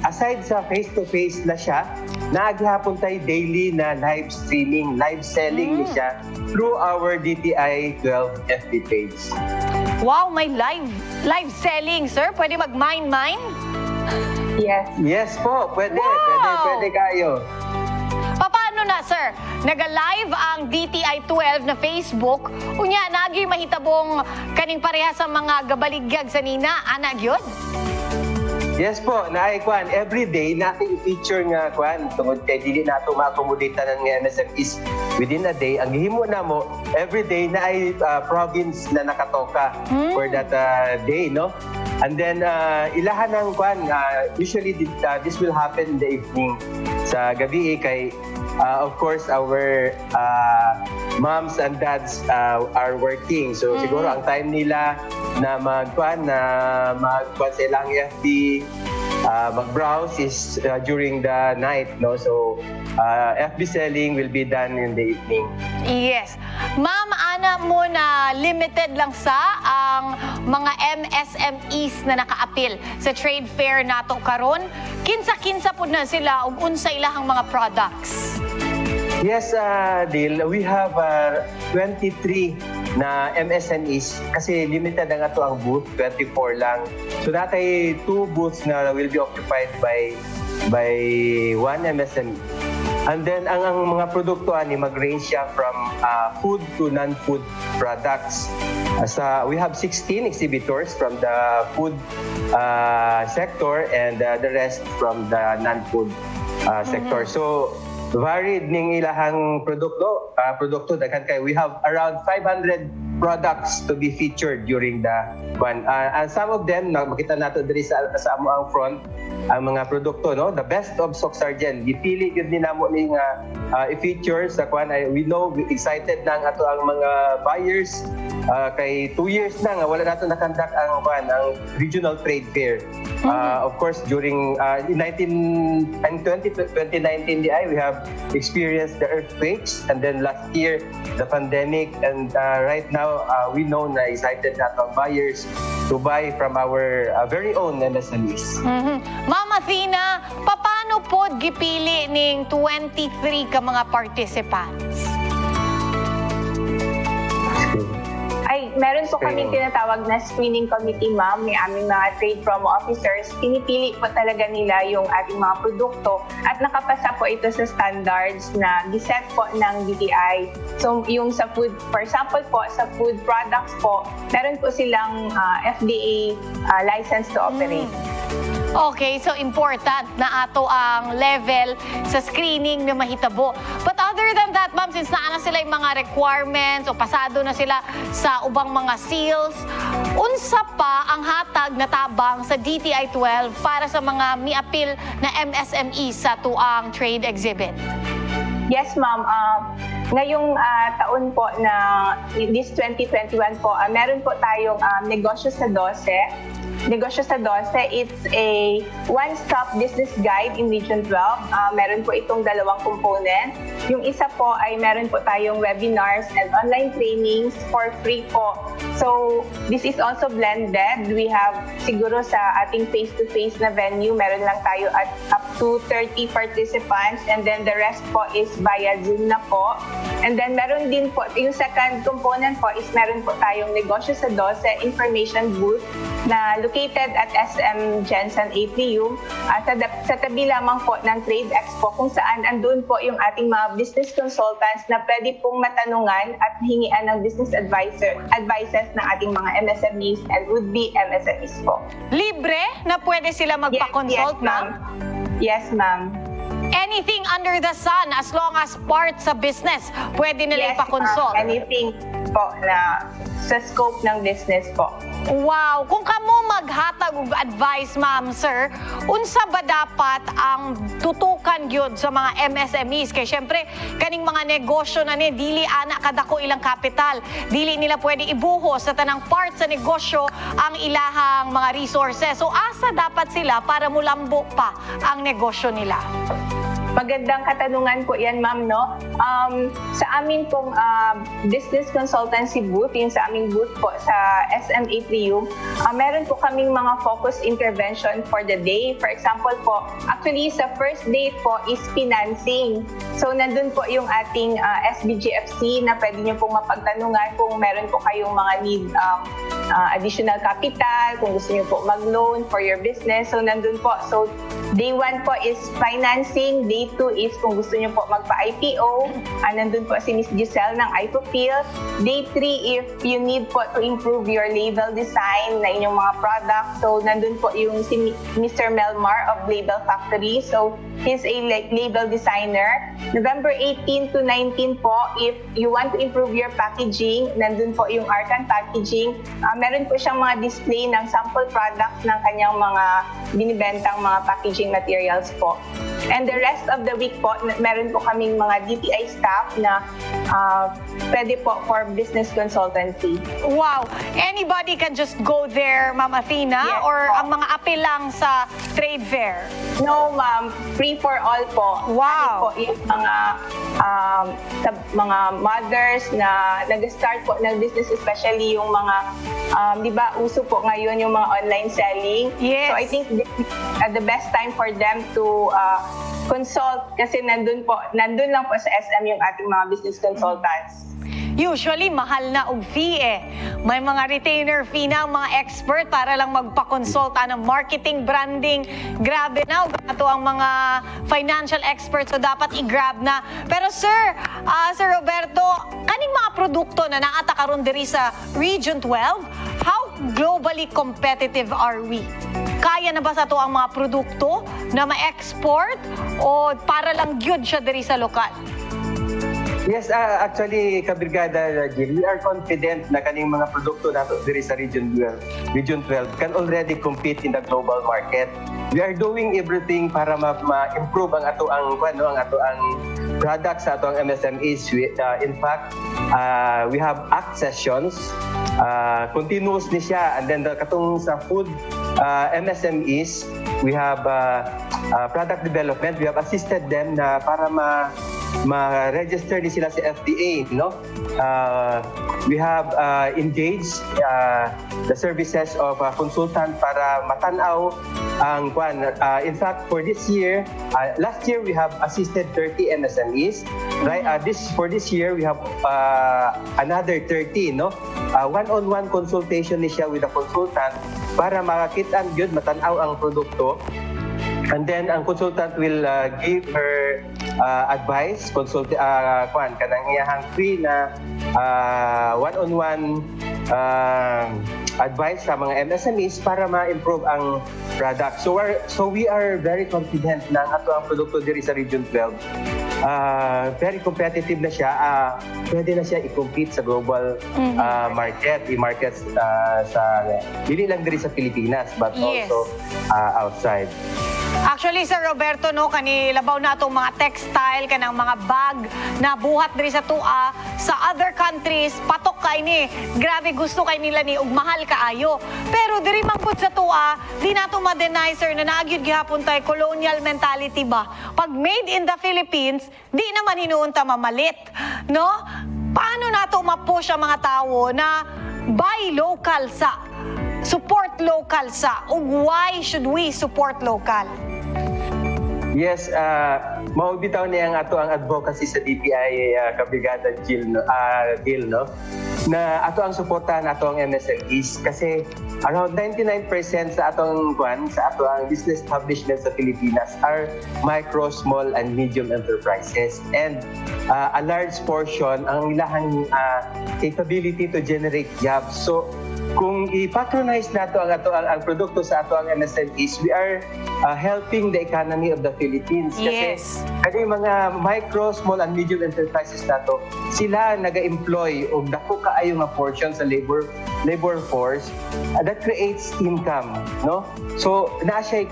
Aside sa face-to-face na siya, naagihapon tayo daily na live streaming, live selling ni siya through our DTI 12 FB page.
Wow, may live selling, sir. Pwede mag-mine?
Yes.
Yes po, pwede.
Wow.
Pwede kayo.
Paano na, sir? Naga-live ang DTI 12 na Facebook. Unya, nagyoy mahitabong kaning pareha sa mga gabaligyag sa nina. Ana, gyud?
Yes po, naay kwan. Every day, natin i-feature nga kwan. Tungod kay dili nato ma-accommodate ng MSMEs within a day. Ang gihimo na mo, every day na ay province na nakatoka for that day, no? And then, ilahan ng kwan. Usually, this will happen in the evening. Sa gabi kay, of course, our moms and dads are working. So, siguro ang time nila na magkwan sa ilang FB, mag-browse is during the night, no? So, FB selling will be done in the evening.
Yes. Ma'am, ana mo na limited lang sa ang mga MSMEs na naka-appeal sa trade fair nato karon. Kinsa-kinsa pud na sila ug unsa ilahang mga products?
Yes, Dil. We have 23 na MSMEs kasi limited ang ato ang booth, 24 lang. So natay 2 booths na will be occupied by one MSME. And then ang mga produkto ani mag-range siya from food to non-food products. We have 16 exhibitors from the food sector and the rest from the non-food sector. So varied ning ilahang produkto daghan kay we have around 500 products to be featured during the one. And some of them makita nato diri sa amo ang front ang mga produkto, no? The best of Soc Sargent. Gipili gyud ni namo ning i-feature sa kwan. We know excited na ang ato ang mga buyers kay 2 years na nga wala nato nakandak ang kwan ang regional trade fair. Of course during 2019 we have experienced the earthquakes, and then last year the pandemic, and right now we know na excited na ang buyers to buy from our very own MSMEs.
Ma'am Athena, paano po gipili ning 23 ka mga participants?
Ay, meron po kaming tinatawag na screening committee, ma'am. May aming mga trade promo officers. Pinipili po talaga nila yung ating mga produkto at nakapasa po ito sa standards na giset po ng DTI. So, yung sa food, for example po, sa food products po, meron po silang FDA license to operate.
Okay, so important na ato ang level sa screening na mahitabo. But other than that, ma'am, since naana sila yung mga requirements o pasado na sila sa ubang mga seals, unsa pa ang hatag na tabang sa DTI 12 para sa mga miapil na MSME sa tuang trade exhibit?
Yes, ma'am. Ngayong taon po na this 2021 po, meron po tayong negosyo sa 12. Negosyo sa 12, it's a one-stop business guide in Region 12. Meron po itong dalawang component. Yung isa po ay meron po tayong webinars and online trainings for free po. So, this is also blended. We have siguro sa ating face-to-face na venue, meron lang tayo at up to 30 participants, and then the rest po is via Zoom na po. And then meron din po, yung second component po is meron po tayong negosyo sa 12 information booth na located at SM Jensen Atrium sa tabi lamang po ng Trade Expo, kung saan andun po yung ating mga business consultants na pwede pong matanungan at hingian ng business advices ng ating mga MSMEs and would-be MSMEs po.
Libre na pwede sila magpa-consult, ma'am?
Yes, ma'am.
Anything under the sun, as long as part sa business, pwede nila ipa-consult?
Anything po na sa scope ng business po.
Wow! Kung kamo maghatag og advice, ma'am, sir, unsa ba dapat ang tutukan gyud sa mga MSMEs? Kay syempre, kaning mga negosyo na ni, dili ana kadako ilang kapital. Dili nila pwede ibuhos sa tanang part sa negosyo ang ilahang mga resources. So asa dapat sila para mulambo pa ang negosyo nila?
Magandang katanungan po yan, ma'am, no? Sa amin pong business consultancy booth, yung sa aming booth po sa SM Atrium, meron po kaming mga focus intervention for the day. For example po, actually sa first day po is financing. So nandun po yung ating SBGFC na pwede nyo pong mapagtanungan kung meron po kayong mga need additional capital, kung gusto nyo po mag-loan for your business. So nandun po. So day 1 po is financing. Day 2 is kung gusto nyo po magpa-IPO. Nandun po si Ms. Giselle ng IPOPIL. Day 3, if you need po to improve your label design na inyong mga products. So nandun po yung si Mr. Melmar of Label Factory. So he's a label designer. November 18 to 19 po, if you want to improve your packaging, nandun po yung Arcan Packaging. Meron po siyang mga display ng sample products ng kanyang mga binibentang mga packaging materials po. And the rest of the week po, meron po kaming mga DTI staff na pwede po for business consultancy.
Wow! Anybody can just go there, Ma'am Athena?
Yes,
or
po.
ang mga apil lang sa trade fair?
No, ma'am. Free for all po.
Wow!
Ano po yung mga mothers na nag-start po ng business, especially yung mga, di ba, uso po ngayon yung mga online selling.
Yes.
So I think this is the best time for them to consult kasi nandun lang po sa SM yung ating mga business consultants.
Usually, mahal na og fee eh. May mga retainer fee na ang mga expert para lang magpakonsulta ng marketing, branding. Grabe na. Ito ang mga financial experts so dapat i-grab na. Pero sir, Sir Roberto, kaning mga produkto na naata karon diri sa Region 12, how globally competitive are we? Kaya na ba sa to ang mga produkto na ma-export o para lang gyud siya diri sa lokal?
Yes, actually, Kabrigada Jill, we are confident na kaning mga produkto nato diri sa Region 12 can already compete in the global market. We are doing everything para ma-improve ang ato ang products sa atong MSMEs. In fact, we have ACT sessions. Continuous ni siya. And then katong sa food MSMEs, we have product development. We have assisted them na para ma-register din sila sa FDA, no? We have engaged the services of a consultant para matanaw ang kwan. In fact, for this year, last year we have assisted 30 MSMEs. Right? For this year, we have another 30, no? One-on-one consultation ni siya with a consultant para makakita gyud matanaw ang produkto. And then ang consultant will give her advice, kanang iyahang free na one-on-one advice sa mga MSMEs para ma-improve ang product. So we are very confident na ang ato ang produkto diri sa Region 12. Very competitive na siya. Pwede na siya i-compete sa global market, i-markets sa hindi lang diri sa Pilipinas but also outside.
Actually, Sir Roberto, no, kanilabaw na itong mga textile, kanang mga bag na buhat diri sa tua sa other countries, patok kay ni. Grabe gusto kay nila ni ug mahal kaayo. Pero diri mangpud sa tua, di nato ma-deny, sir, na nagyud gihapon tay colonial mentality ba. Pag made in the Philippines, di naman hinuunta mamalit, no? Paano nato ma-push ang mga tao na buy local sa support local sa ug why should we support local?
Yes, maubitaw niya ang ato ang advocacy sa DTI Kabrigada Jill, no? Na ato ang suportahan ato ang MSMEs kasi around 99% sa atong sa ato ang business establishments sa Pilipinas are micro, small, and medium enterprises. And a large portion ang ilahang capability to generate jobs. So kung i-patronize nato ang produkto sa ato ang MSMEs, we are helping the economy of the Philippines. Kasi mga micro, small, and medium enterprises nato, sila naga-employ o dako kaayo nga portion sa labor force that creates income, no? So naa siya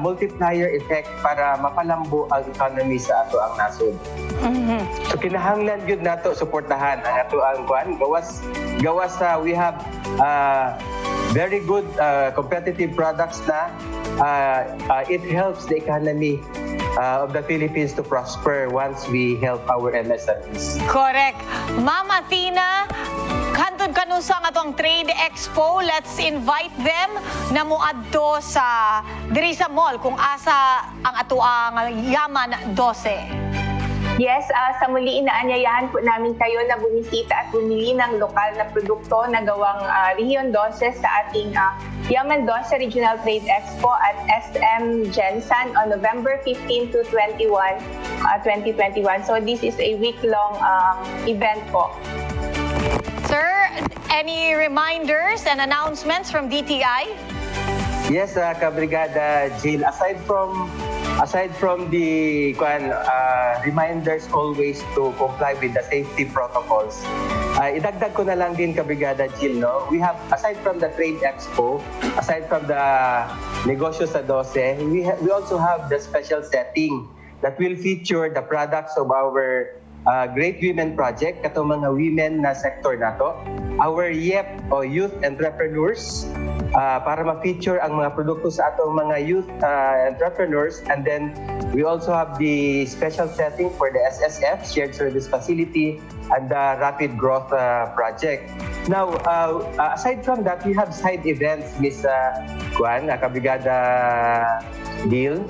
multiplier effect para mapalambo ang economy sa ato ang nasod. So kinahanglan gyud nato suportahan ang ato ang gawas we have very good competitive products na it helps the economy of the Philippines to prosper once we help our MSMEs.
Correct. Ma'am Athena, hantod kanusa nga atong Trade Expo, let's invite them na muadto sa diri sa mall kung asa ang ato ang Yaman 12.
Yes, sa muli inaanyayahan po namin kayo na bumisita at bumili ng lokal na produkto na gawang Region 12 sa ating Yaman 12 Regional Trade Expo at SM Gensan on November 15 to 21, 2021. So this is a week-long event po.
Sir, any reminders and announcements from DTI?
Yes, Kabrigada Jill, aside from the reminders always to comply with the safety protocols, idagdag ko na lang din, Kabrigada Jill, no? We have, aside from the Trade Expo, aside from the Negosyo sa 12, we also have the special setting that will feature the products of our Great Women Project, katong mga women na sector nato, our YEP o Youth Entrepreneurs, para ma-feature ang mga produkto sa atong mga youth entrepreneurs. And then we also have the special setting for the SSF, Shared Service Facility, and the Rapid Growth Project. Now, aside from that, we have side events, Ms. Kabrigada Deal.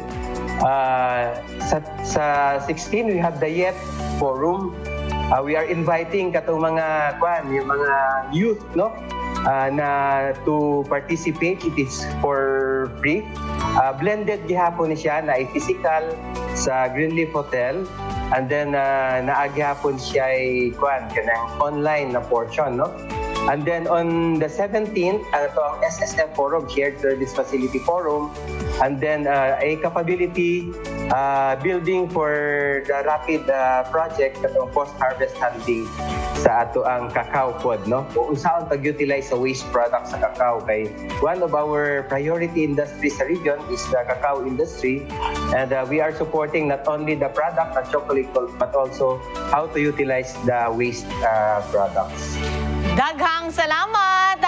Sa 16, we have the YEP Forum. We are inviting katong yung mga youth, no? Na to participate. It is for free. Blended gihapon ni siya na physical sa Greenleaf Hotel, and then naagihapon siya kanang online na portion, no? And then on the 17th, ang SSF Forum, Shared Service Facility Forum, and then a capability building for the rapid project, post-harvest handling sa ato ang cacao pod, no? Kung saan pag-utilize sa waste product sa cacao kay one of our priority industries sa region is the cacao industry, and we are supporting not only the product ng chocolate but also how to utilize the waste products.
Daghang salamat,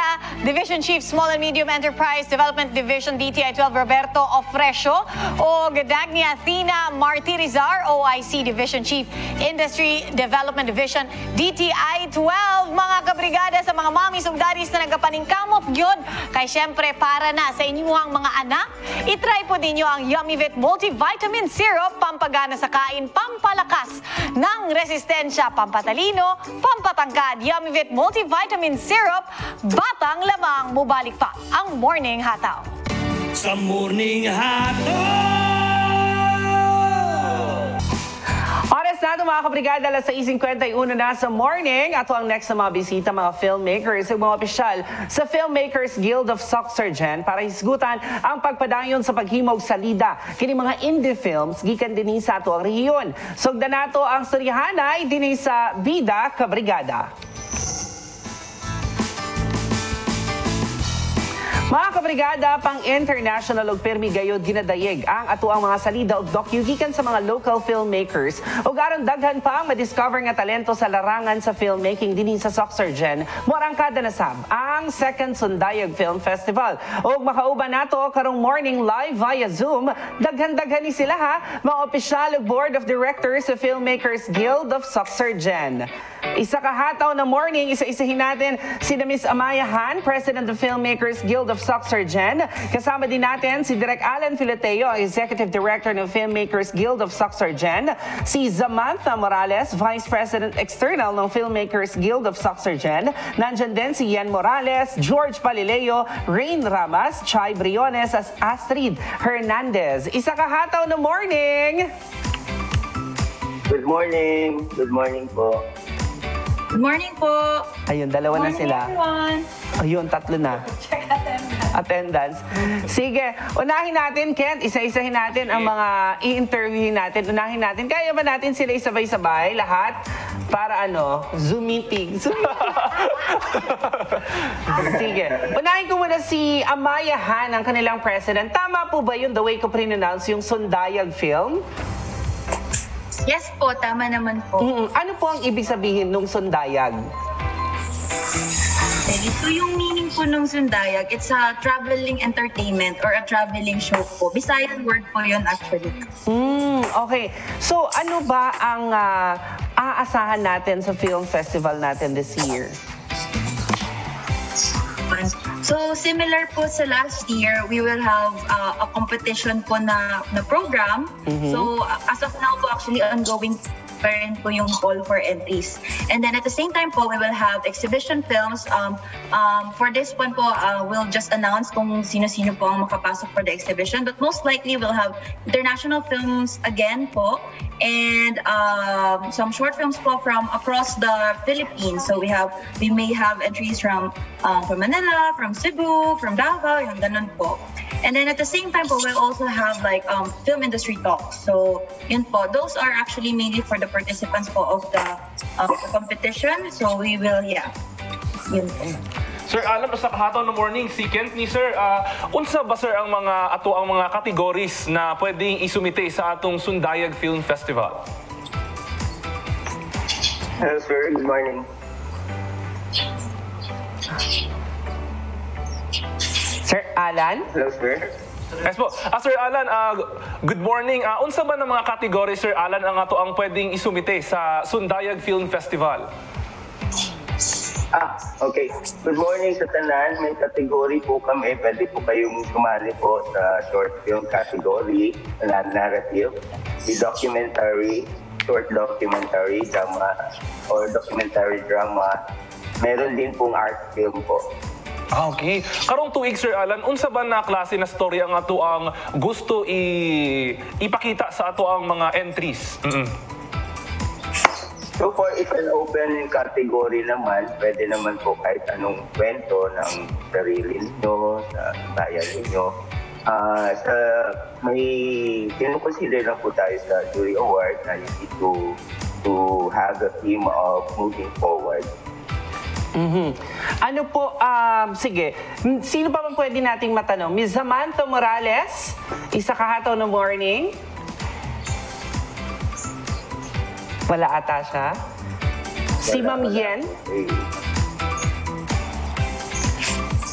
Division Chief Small and Medium Enterprise Development Division DTI 12 Roberto Ofrecio o Dagni Athena Martirizar, OIC Division Chief Industry Development Division DTI 12. Mga kabrigada, sa mga mamis ug daddies na nagapaningkamot gyud kay syempre para na sa inyong mga anak, itry po ninyo ang YummyVit Multivitamin Syrup, pampagana sa kain, pampalakas ng resistensya, pampatalino, pampatangkad. YummyVit Multivitamin Syrup, batang lamang, mubalik pa ang Morning Hataw.
Sa Morning Hataw!
Oras na ito mga kabrigada, alas 6:51 na sa morning. Ato ang next na mga bisita, mga filmmakers ug mga opisyal sa Filmmakers Guild of Soxargen para hisgutan ang pagpadayon sa paghimog sa lida kini mga indie films gikan dinhi sa ato ang rehiyon. Sugdan nato ang storyahanay dinhi sa Bida Kabrigada. Mga kabrigada, pang international ug permi gayud ginadayeg ang ato ang mga salida ug docu gikan sa mga local filmmakers ug aron daghan pa ang ma-discover nga talento sa larangan sa filmmaking dinhi sa Soxargen. Morangkada na sab ang Second Sundayag Film Festival. Ug makauban nato karong morning live via Zoom. Daghan-daghan ni sila ha, mga opisyal ug board of directors sa Filmmakers Guild of Soxargen. Isa kahataw na morning, isa-isahin natin si Miss Amaya Han, President of Filmmakers Guild of Soxargen. Kasama din natin si Direk Alan Fileteo, Executive Director ng Filmmakers Guild of Soxargen. Si Samantha Morales, Vice President External ng Filmmakers Guild of Soxargen. Nandyan din si Yen Morales, George Palileo, Rain Ramas, Chay Briones, as Astrid Hernandez. Isa kahataw na morning!
Good morning! Good morning po.
Good morning po.
Ayun, dalawa na sila.
Everyone.
Ayun, tatlo na.
Check
Attendance. Sige, unahin natin, Kent. Isa-isahin natin ang mga i-interviewin natin. Unahin natin. Kaya ba natin sila sabay-sabay, lahat? Para Zoom meeting. Sige. Unahin ko muna si Amaya Han, ang kanilang president. Tama po ba yun, the way ko pre-announce yung Sundayag film?
Yes po, tama naman po.
Ano po ang ibig sabihin nung Sundayag?
Ito yung meaning po nung Sundayag. It's a traveling entertainment or a traveling show po. Bisayan word po yun actually.
Okay. So, ano ba ang aasahan natin sa film festival natin this year?
So, similar po sa last year, we will have a competition po na program. So, as of now po, actually ongoing pa rin po yung call for entries. And then at the same time po, we will have exhibition films. For this one po, we'll just announce kung sino-sino po ang makapasok for the exhibition. But most likely, we'll have international films again po. And some short films po from across the Philippines. So we may have entries from Manila, from Cebu, from Davao, yung ganun po. And then at the same time po, we'll also have like film industry talks. So yun po, those are actually mainly for the participants po of the competition. So we will, yun po.
Sir Alan, sa kahataw ng morning, si Kent ni Sir, unsa ba sir ang mga categories na pwedeng isumite sa atong Sundayag Film Festival?
Hello sir, good morning.
Sir Alan?
Hello sir.
Yes po. Sir Alan, good morning. Unsa ba ng mga categories, Sir Alan, ang ato ang pwedeng isumite sa Sundayag Film Festival?
Okay. Good morning sa tanan. May category po kami. Pwede po kayong sumali po sa short film category, narrative, the documentary, short documentary, drama, or documentary drama. Meron din pong art film po.
Okay. Karong tuig, Sir Alan, unsa ba na klase na story ang ato ang gusto ipakita sa ato ang mga entries?
So for it's an open category naman, pwede naman po kahit anong kwento ng sarili ninyo, sa bayan ninyo. May kinukonsider lang po tayo sa jury award na you need to to have a theme of moving forward.
Ano po, sige, sino pa bang pwede nating matanong? Ms. Samantha Morales, isa kahataw ng morning. Wala ata siya. Si Ma'am Yen.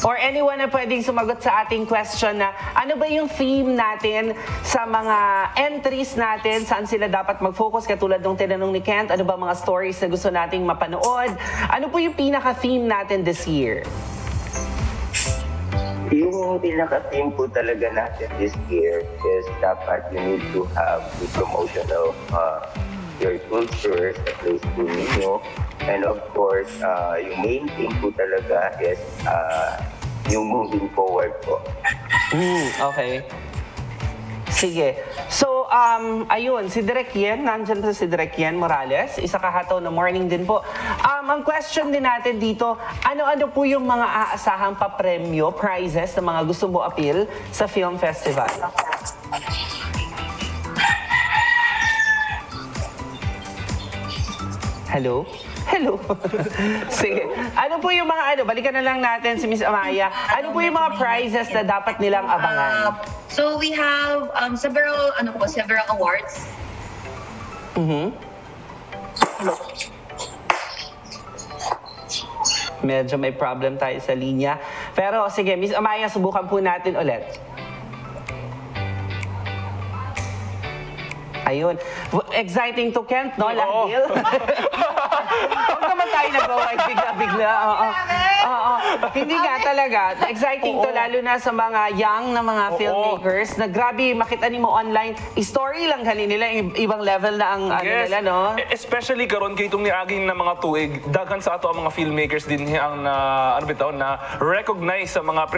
Or anyone na pwedeng sumagot sa ating question na ano ba yung theme natin sa mga entries natin, saan sila dapat mag-focus, katulad ng tinanong ni Kent, ano ba mga stories na gusto nating mapanood, ano po yung pinaka-theme natin this year?
Yung pinaka-theme po talaga natin this year is dapat you need to have the promotion of your culture sa place po ninyo. And of course, yung main thing po talaga is yung moving forward po.
Okay. Sige. So, ayun, si Direk Yen, nandyan pa si Direk Yen Morales, isa kahataw na morning din po. Ang question din natin dito, ano-ano po yung mga aasahang papremyo, prizes na mga gusto mo appeal sa film festival? Hello? Hello. Sige. Ano po yung mga balikan na lang natin si Miss Amaya. Ano po yung mga prizes na dapat nilang abangan?
So we have several awards.
Medyo may problem tayo sa linya. Pero sige, Miss Amaya, subukan po natin ulit. Ayun. Exciting to Kent, no, Landil? Huwag naman tayo nag-away bigla-bigla. Hindi nga talaga. Exciting to, lalo na sa mga young na mga filmmakers na grabe, makita niyo mo online, story lang kanina nila, ibang level na ang nila, no?
Especially karon kay itong niaging na mga tuig, daghan sa ato ang mga filmmakers din ang na recognize sa mga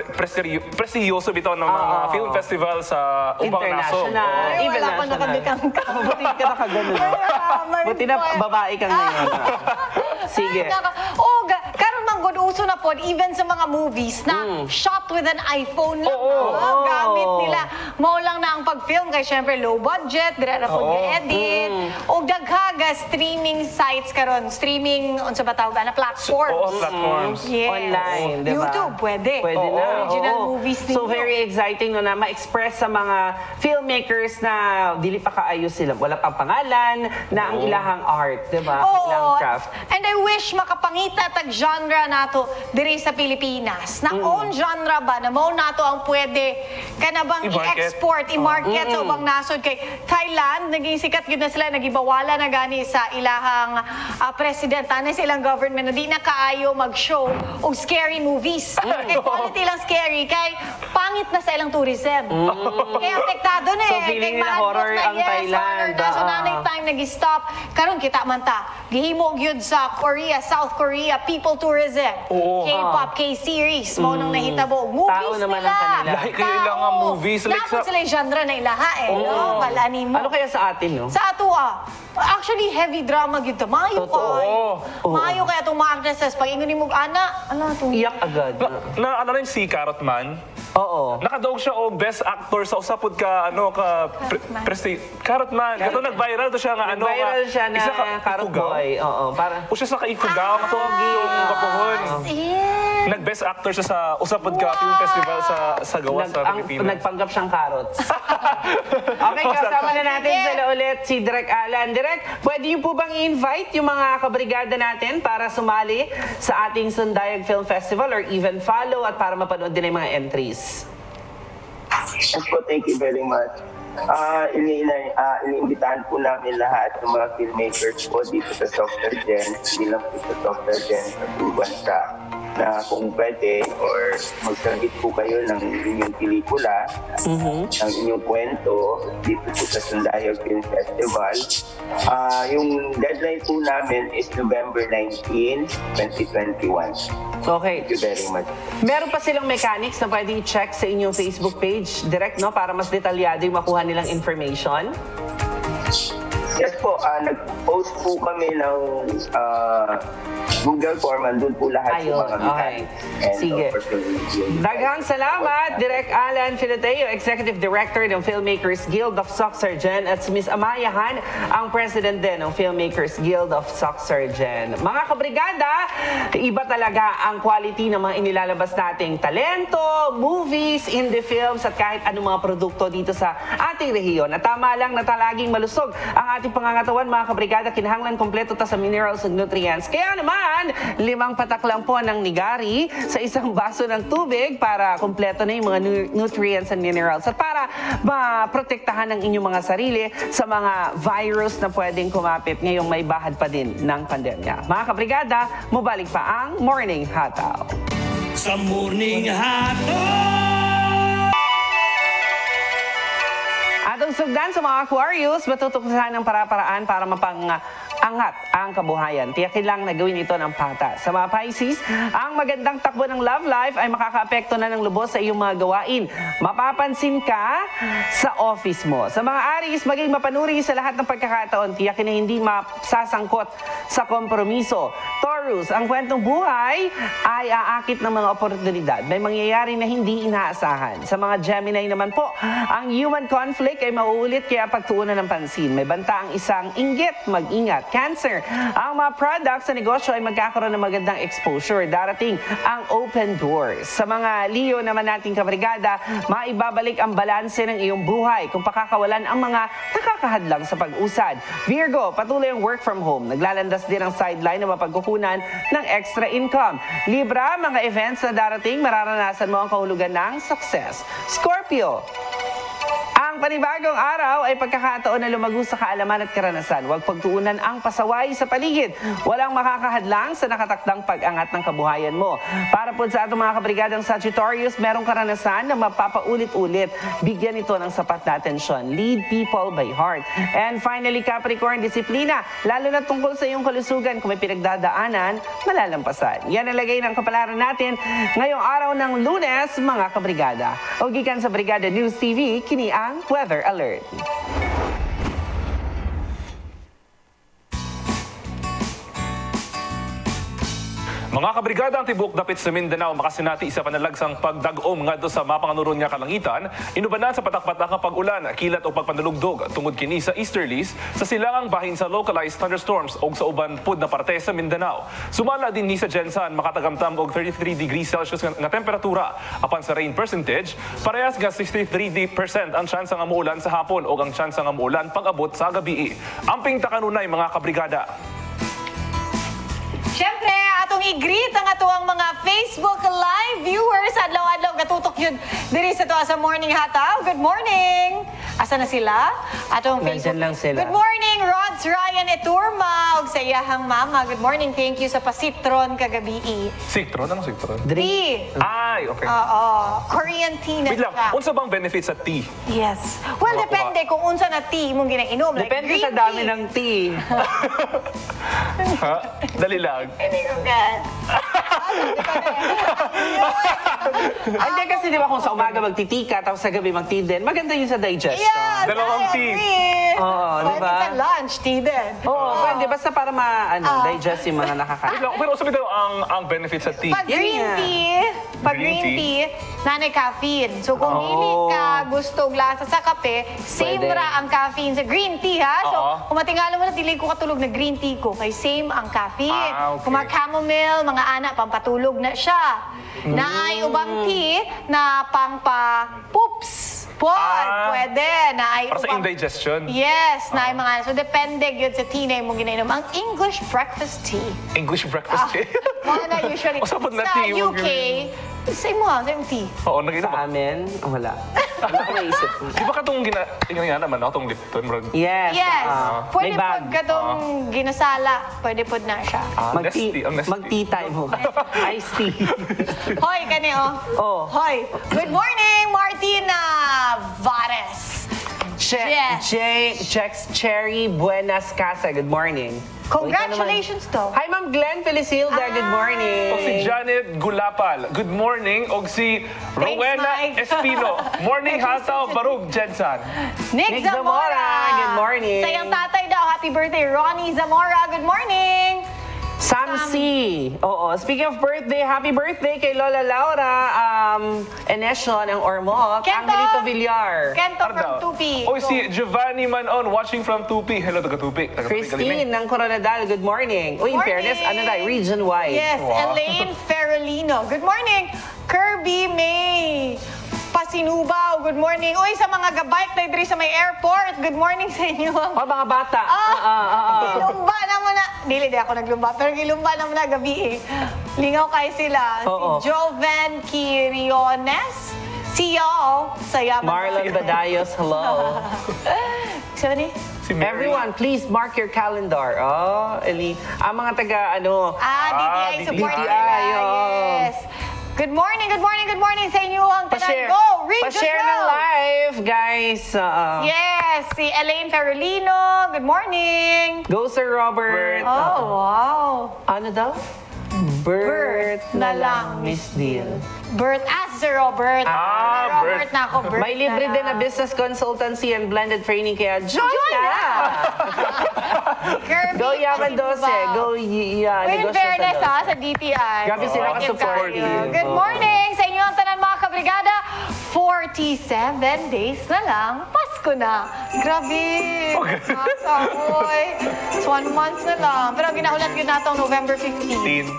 prestiyoso bitaw ng mga film festival sa upang naso.
International.
Wala pa nakabikang
Buti ka nakagano. Buti na babae ka ngayon. Sige.
Karon man good uso na pod even sa mga movies na shot with an iPhone lang. Gamit nila. Mao lang na ang pag-film kay syempre low budget, dire na pod edit. Og daghaga streaming sites karon, streaming unsa ba tawag ana platforms.
Platforms.
Yes.
Online, diba?
YouTube pwede.
Pwede na.
Original movies ninyo.
So very exciting no na ma-express sa mga filmmakers na dili pa kaayos sila. Wala pang pangalan na ang ilahang art, diba? Ilahang craft.
And I wish makapangita tag genre nato diri sa Pilipinas. Na own genre ba na mao nato ang pwede kanabang i-export, i-market sa ubang nasod kay Thailand naging sikat gyud na sila, nagibawala na gani sa ilahang president na silang government na di na kaayo mag-show og scary movies. Kay quality lang scary kay pangit na sa ilang tourism. Kaya apektado na
So feeling nila horror ang Thailand.
So nanay time nag-stop. Karon kita man ta. Gihimo gyud sa Korea, South Korea, people tourism. K-pop, K-series, mo nang nahitabo. Movies
Tao naman
nila.
ang kanila.
Lahi kayo lang ang movies. Like
Napon sila yung genre na ilaha no? Balanin mo.
Ano kaya sa atin, no?
Sa ato actually heavy drama gyud to. Maayo
Totoo.
Maayo kaya itong mga actresses. Pag ingon mo ana,
Iyak agad.
Na rin si Carrot Man?
Oo.
Nakadaog siya o best actor sa usapod ka Carrot Man. Kato nag-viral to siya nga
Nag-viral siya na Carrot Boy. Oo, para
o siya sa Kaikugaw nga pogi yung kapuhon. Nag-best actor siya sa usapod ka film festival sa gawa sa Pilipinas.
Nagpanggap siyang carrots. Okay, kasama na natin sila ulit si Direk Alan. Direk, pwede niyo po bang i-invite yung mga kabrigada natin para sumali sa ating Sundayag Film Festival or even follow at para mapanood din ang mga entries?
Yes po, thank you very much. Iniimbitahan po namin lahat ng mga filmmakers po dito sa Software Gen, hindi lang po sa Software Gen sa bansa, na kung pwede or mag-submit po kayo ng inyong pelikula, ng inyong kwento dito po sa Sundayag Film Festival. Yung deadline po namin is November 19, 2021.
Okay.
Thank you very much.
Meron pa silang mechanics na pwede i-check sa inyong Facebook page, direct, no? Para mas detalyado yung makuha nilang information.
Yes po, nag-post po kami ng Google form, andun po lahat
Ayun,
sa mga
okay.
And
Sige.
of course,
Daghang salamat, Direk Alan Filoteo, Executive Director ng Filmmakers Guild of Soc-Surgen, at si Ms. Amaya Han, ang President din ng Filmmakers Guild of Soc-Surgen. Mga kabrigada, iba talaga ang quality ng mga inilalabas nating talento, movies, indie films, at kahit anong mga produkto dito sa ating rehiyon. At tama lang na talaging malusog ang ating pangangatawan, mga kabrigada, kinahanglan kompleto ta sa minerals at nutrients. Kaya naman, 5 patak lang po ng nigari sa isang baso ng tubig para kompleto na yung mga nutrients and minerals at para maprotektahan ang inyong mga sarili sa mga virus na pwedeng kumapit ngayong may bahad pa din ng pandemya. Mga kabrigada, mubalik pa ang Morning Hataw.
Sa Morning Hataw!
Atong sugdan sa mga Aquarius, matutuklasan ng para-paraan para mapangangat ang kabuhayan. Tiyakin lang na gawin ito ng patas. Sa mga Pisces, ang magandang takbo ng love life ay makakaapekto na ng lubos sa iyong mga gawain. Mapapansin ka sa office mo. Sa mga Aries, maging mapanuri sa lahat ng pagkakataon. Tiyakin na hindi masasangkot sa kompromiso. Taurus, ang kwentong buhay ay aakit ng mga oportunidad. May mangyayari na hindi inaasahan. Sa mga Gemini naman po, ang human conflict ay mauulit kaya pagtuunan ng pansin. May banta ang isang inggit, mag-ingat. Cancer, ang mga products sa negosyo ay magkakaroon ng magandang exposure. Darating ang open doors. Sa mga Leo naman nating kabrigada, maibabalik ang balanse ng iyong buhay kung pakakawalan ang mga nakakahadlang sa pag-usad. Virgo, patuloy ang work from home. Naglalandas din ang sideline na mapagkukunan ng extra income. Libra, mga events na darating, mararanasan mo ang kahulugan ng success. Scorpio, ang panibagong araw ay pagkakataon na lumago sa kaalaman at karanasan. Huwag pagtuunan ang pasaway sa paligid. Walang makakahadlang sa nakatakdang pag-angat ng kabuhayan mo. Para po sa atong mga kabrigadang Sagittarius, merong karanasan na mapapaulit-ulit. Bigyan ito ng sapat na atensyon. Lead people by heart. And finally, Capricorn, disiplina. Lalo na tungkol sa iyong kalusugan, kung may pinagdadaanan, malalampasan. Yan ang lagay ng kapalaran natin ngayong araw ng Lunes, mga kabrigada. O gikan sa Brigada News TV, kini ang Weather Alert.
Mga kabrigada, ang tibok dapit sa Mindanao makasinati isa panalagsang pagdagom ngadto sa mapanganuron nga kalangitan, inubanan sa patak-patak nga pag-ulan, kilat o pagpanalugdog tungod kini sa easterlies sa silangang bahin sa localized thunderstorms o sa uban pud na parte sa Mindanao. Sumala din ni sa Gensan makatagamtam og 33 degrees Celsius nga temperatura apan sa rain percentage parehas nga 63% ang chance nga muulan sa hapon o ang chance nga muulan pag-abot sa gabi. Amping ta kanunay, mga kabrigada.
Siyempre, atong i-greet ang atuang mga Facebook Live viewers. Adlaw-adlaw gatutok yun diri sa to sa Morning Hataw. Good morning! Asa na sila? Atong Facebook.
Nandyan lang sila.
Good morning, Rods, Ryan, Eturma. Og sa iyahang mama. Good morning. Thank you sa pasitron kagabi.
Citron? Anong citron?
Tea.
Ay, okay.
Oo. Korean tea na
Wait lang,
siya.
unsa bang benefits sa tea?
Yes. Well, depende kung unsa na tea mong ginainom. Like
Depende
green
sa dami
tea.
ng tea.
Ha? Dali lang.
Hindi kasi di ba kung sa umaga magtitika tapos sa gabi magti din, maganda yun sa digestion.
Yes,
Dalawang
I
tea.
agree.
Oo, di
Pwede
ba?
sa lunch, tea din.
Oo, pwede. Basta para digest yung mga
Wait
nakakain.
lang, pero sabi daw ang benefits sa tea.
Pag green
Green
tea, nanay caffeine. So kung hindi ka gusto og lasa sa kape, same
Pwede.
ra ang caffeine sa green tea, ha? So
Oo.
kung matingala mo na, dili ko katulog na green tea ko, kay same ang caffeine.
Okay.
Kung mga chamomile, mga anak, pampatulog na siya. Naay ubang tea na pangpa-poops. Pwede. Naay
Para sa
ubang...
indigestion.
Yes, naay mga... So depende yun sa tea na mo ginainom. Ang English breakfast tea.
English breakfast tea.
Mga na usually.
O, sabot na
sa
tea mo
UK, same tea.
Oo, nag-inom
Sa amin, wala. Wala ko naisip.
Di ba katong nga naman, itong Lipton?
Yes.
Yes. Pwede
may bag.
po katong ginasala. Pwede po na siya.
Mag-tea time mo. Iced tea.
Hoy, kani
Oh.
Hoy. Good morning, Martina Vares.
Chex Cherry Buenas Casa. Good morning.
Congratulations to.
Hi, Ma'am Glenn Felicilda. Good morning.
O si Janet Gulapal. Good morning. O si Rowena
Mike.
Espino. Morning, Hataw, Barug, Jensan.
Nick Zamora.
Good morning.
Sayang tatay daw. Happy birthday, Ronnie Zamora. Good morning.
Samsi. Oo. Speaking of birthday, happy birthday kay Lola Laura Enesio ng Ormoc.
Kento!
Angelito Villar.
Kento from Tupi.
Oy, si Giovanni Manon watching from Tupi. Hello, taga Tupi.
Christine ng Coronadal, good morning. Uy, in fairness, ano na, region-wide.
Yes, Elaine Ferrolino. Good morning. Kirby May Pasinubaw, good morning. Uy, sa mga gabike na diri sa may airport, good morning sa inyo.
Mga bata.
Gilumba na mo na. Dili, di ako naglumba, pero gilumba na mo na gabi eh. Lingaw kayo sila.
Oo.
Si Joven Quiriones. See y'all sa Yabang.
Marlon Badayos, hello.
Siya ni?
Everyone, please mark your calendar. Oh, Eli. Ang mga taga, ano?
DTI support
DTI,
nila.
oh.
Yes. Good morning sa inyo ang
Pa-share.
Go! Region
Pa-share ng
Go!
live, guys.
Yes, si Elaine Ferrolino. Good morning.
Go, Sir Robert.
Oh, wow.
Ano daw? Bert na lang, Miss Deal.
Bert, Sir Robert. Robert na ako, Bert
May libre din na business consultancy and blended training, kaya join na!
Kirby,
Go Yaman 12. Go
in fairness sa DTI.
Grabe sila ka-support.
Good morning sa inyo ang tanan mga kabrigada. 47 days na lang, Pasko na. Grabe. Kasakoy. It's 1 month na lang. Pero ginaulat yun natong November 15.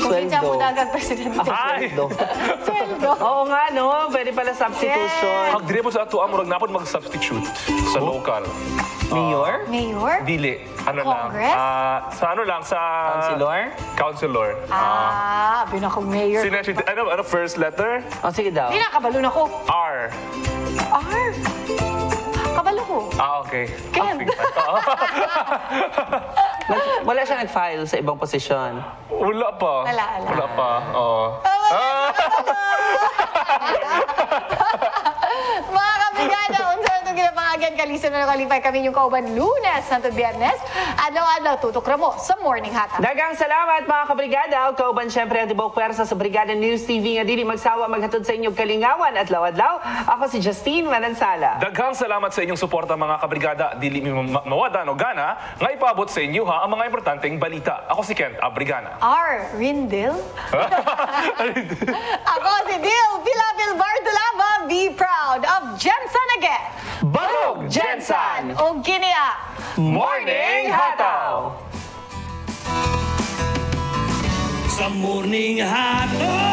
Kung kinsa mo dagat presidente. Sweldo.
Oo nga, no? Pwede pala substitution.
Hag dire po sa ato amurag napod mag-substitute sa local.
Mayor?
Mayor?
Dili. Ano lang?
Congress?
Sa ano lang? Sa...
Councilor?
Councilor.
Binakong mayor.
Ano first letter?
Oh, sige daw.
Hindi na, kabalo na ko.
R.
R? Kabalo ko.
Okay.
Ken.
Wala siya nag-file sa ibang posisyon.
Wala pa.
Wala
pa. Oo.
Mga kabrigada, unsa na itong ginapangagan kalisa na nakalipay kami yung kauban Lunes, Santo Biyernes. Adlaw-adlaw, tutok ramo sa Morning Hata.
Dagang salamat mga kabrigada. Kauban syempre ang tibok pwersa sa Brigada News TV nga dili magsawa maghatod sa inyong kalingawan at adlaw-adlaw. Ako si Justine Manansala.
Daghang salamat sa inyong suporta mga kabrigada. Dili mawada no gana nga ipaabot sa inyo ha ang mga importanteng balita. Ako si Kent Abrigana.
R. Rindil. Ako si Dil Pilabil Bardulava. Be proud of Jensen again.
Barog Jensen.
O Guinea.
Morning Hataw.
Sa Morning Hataw.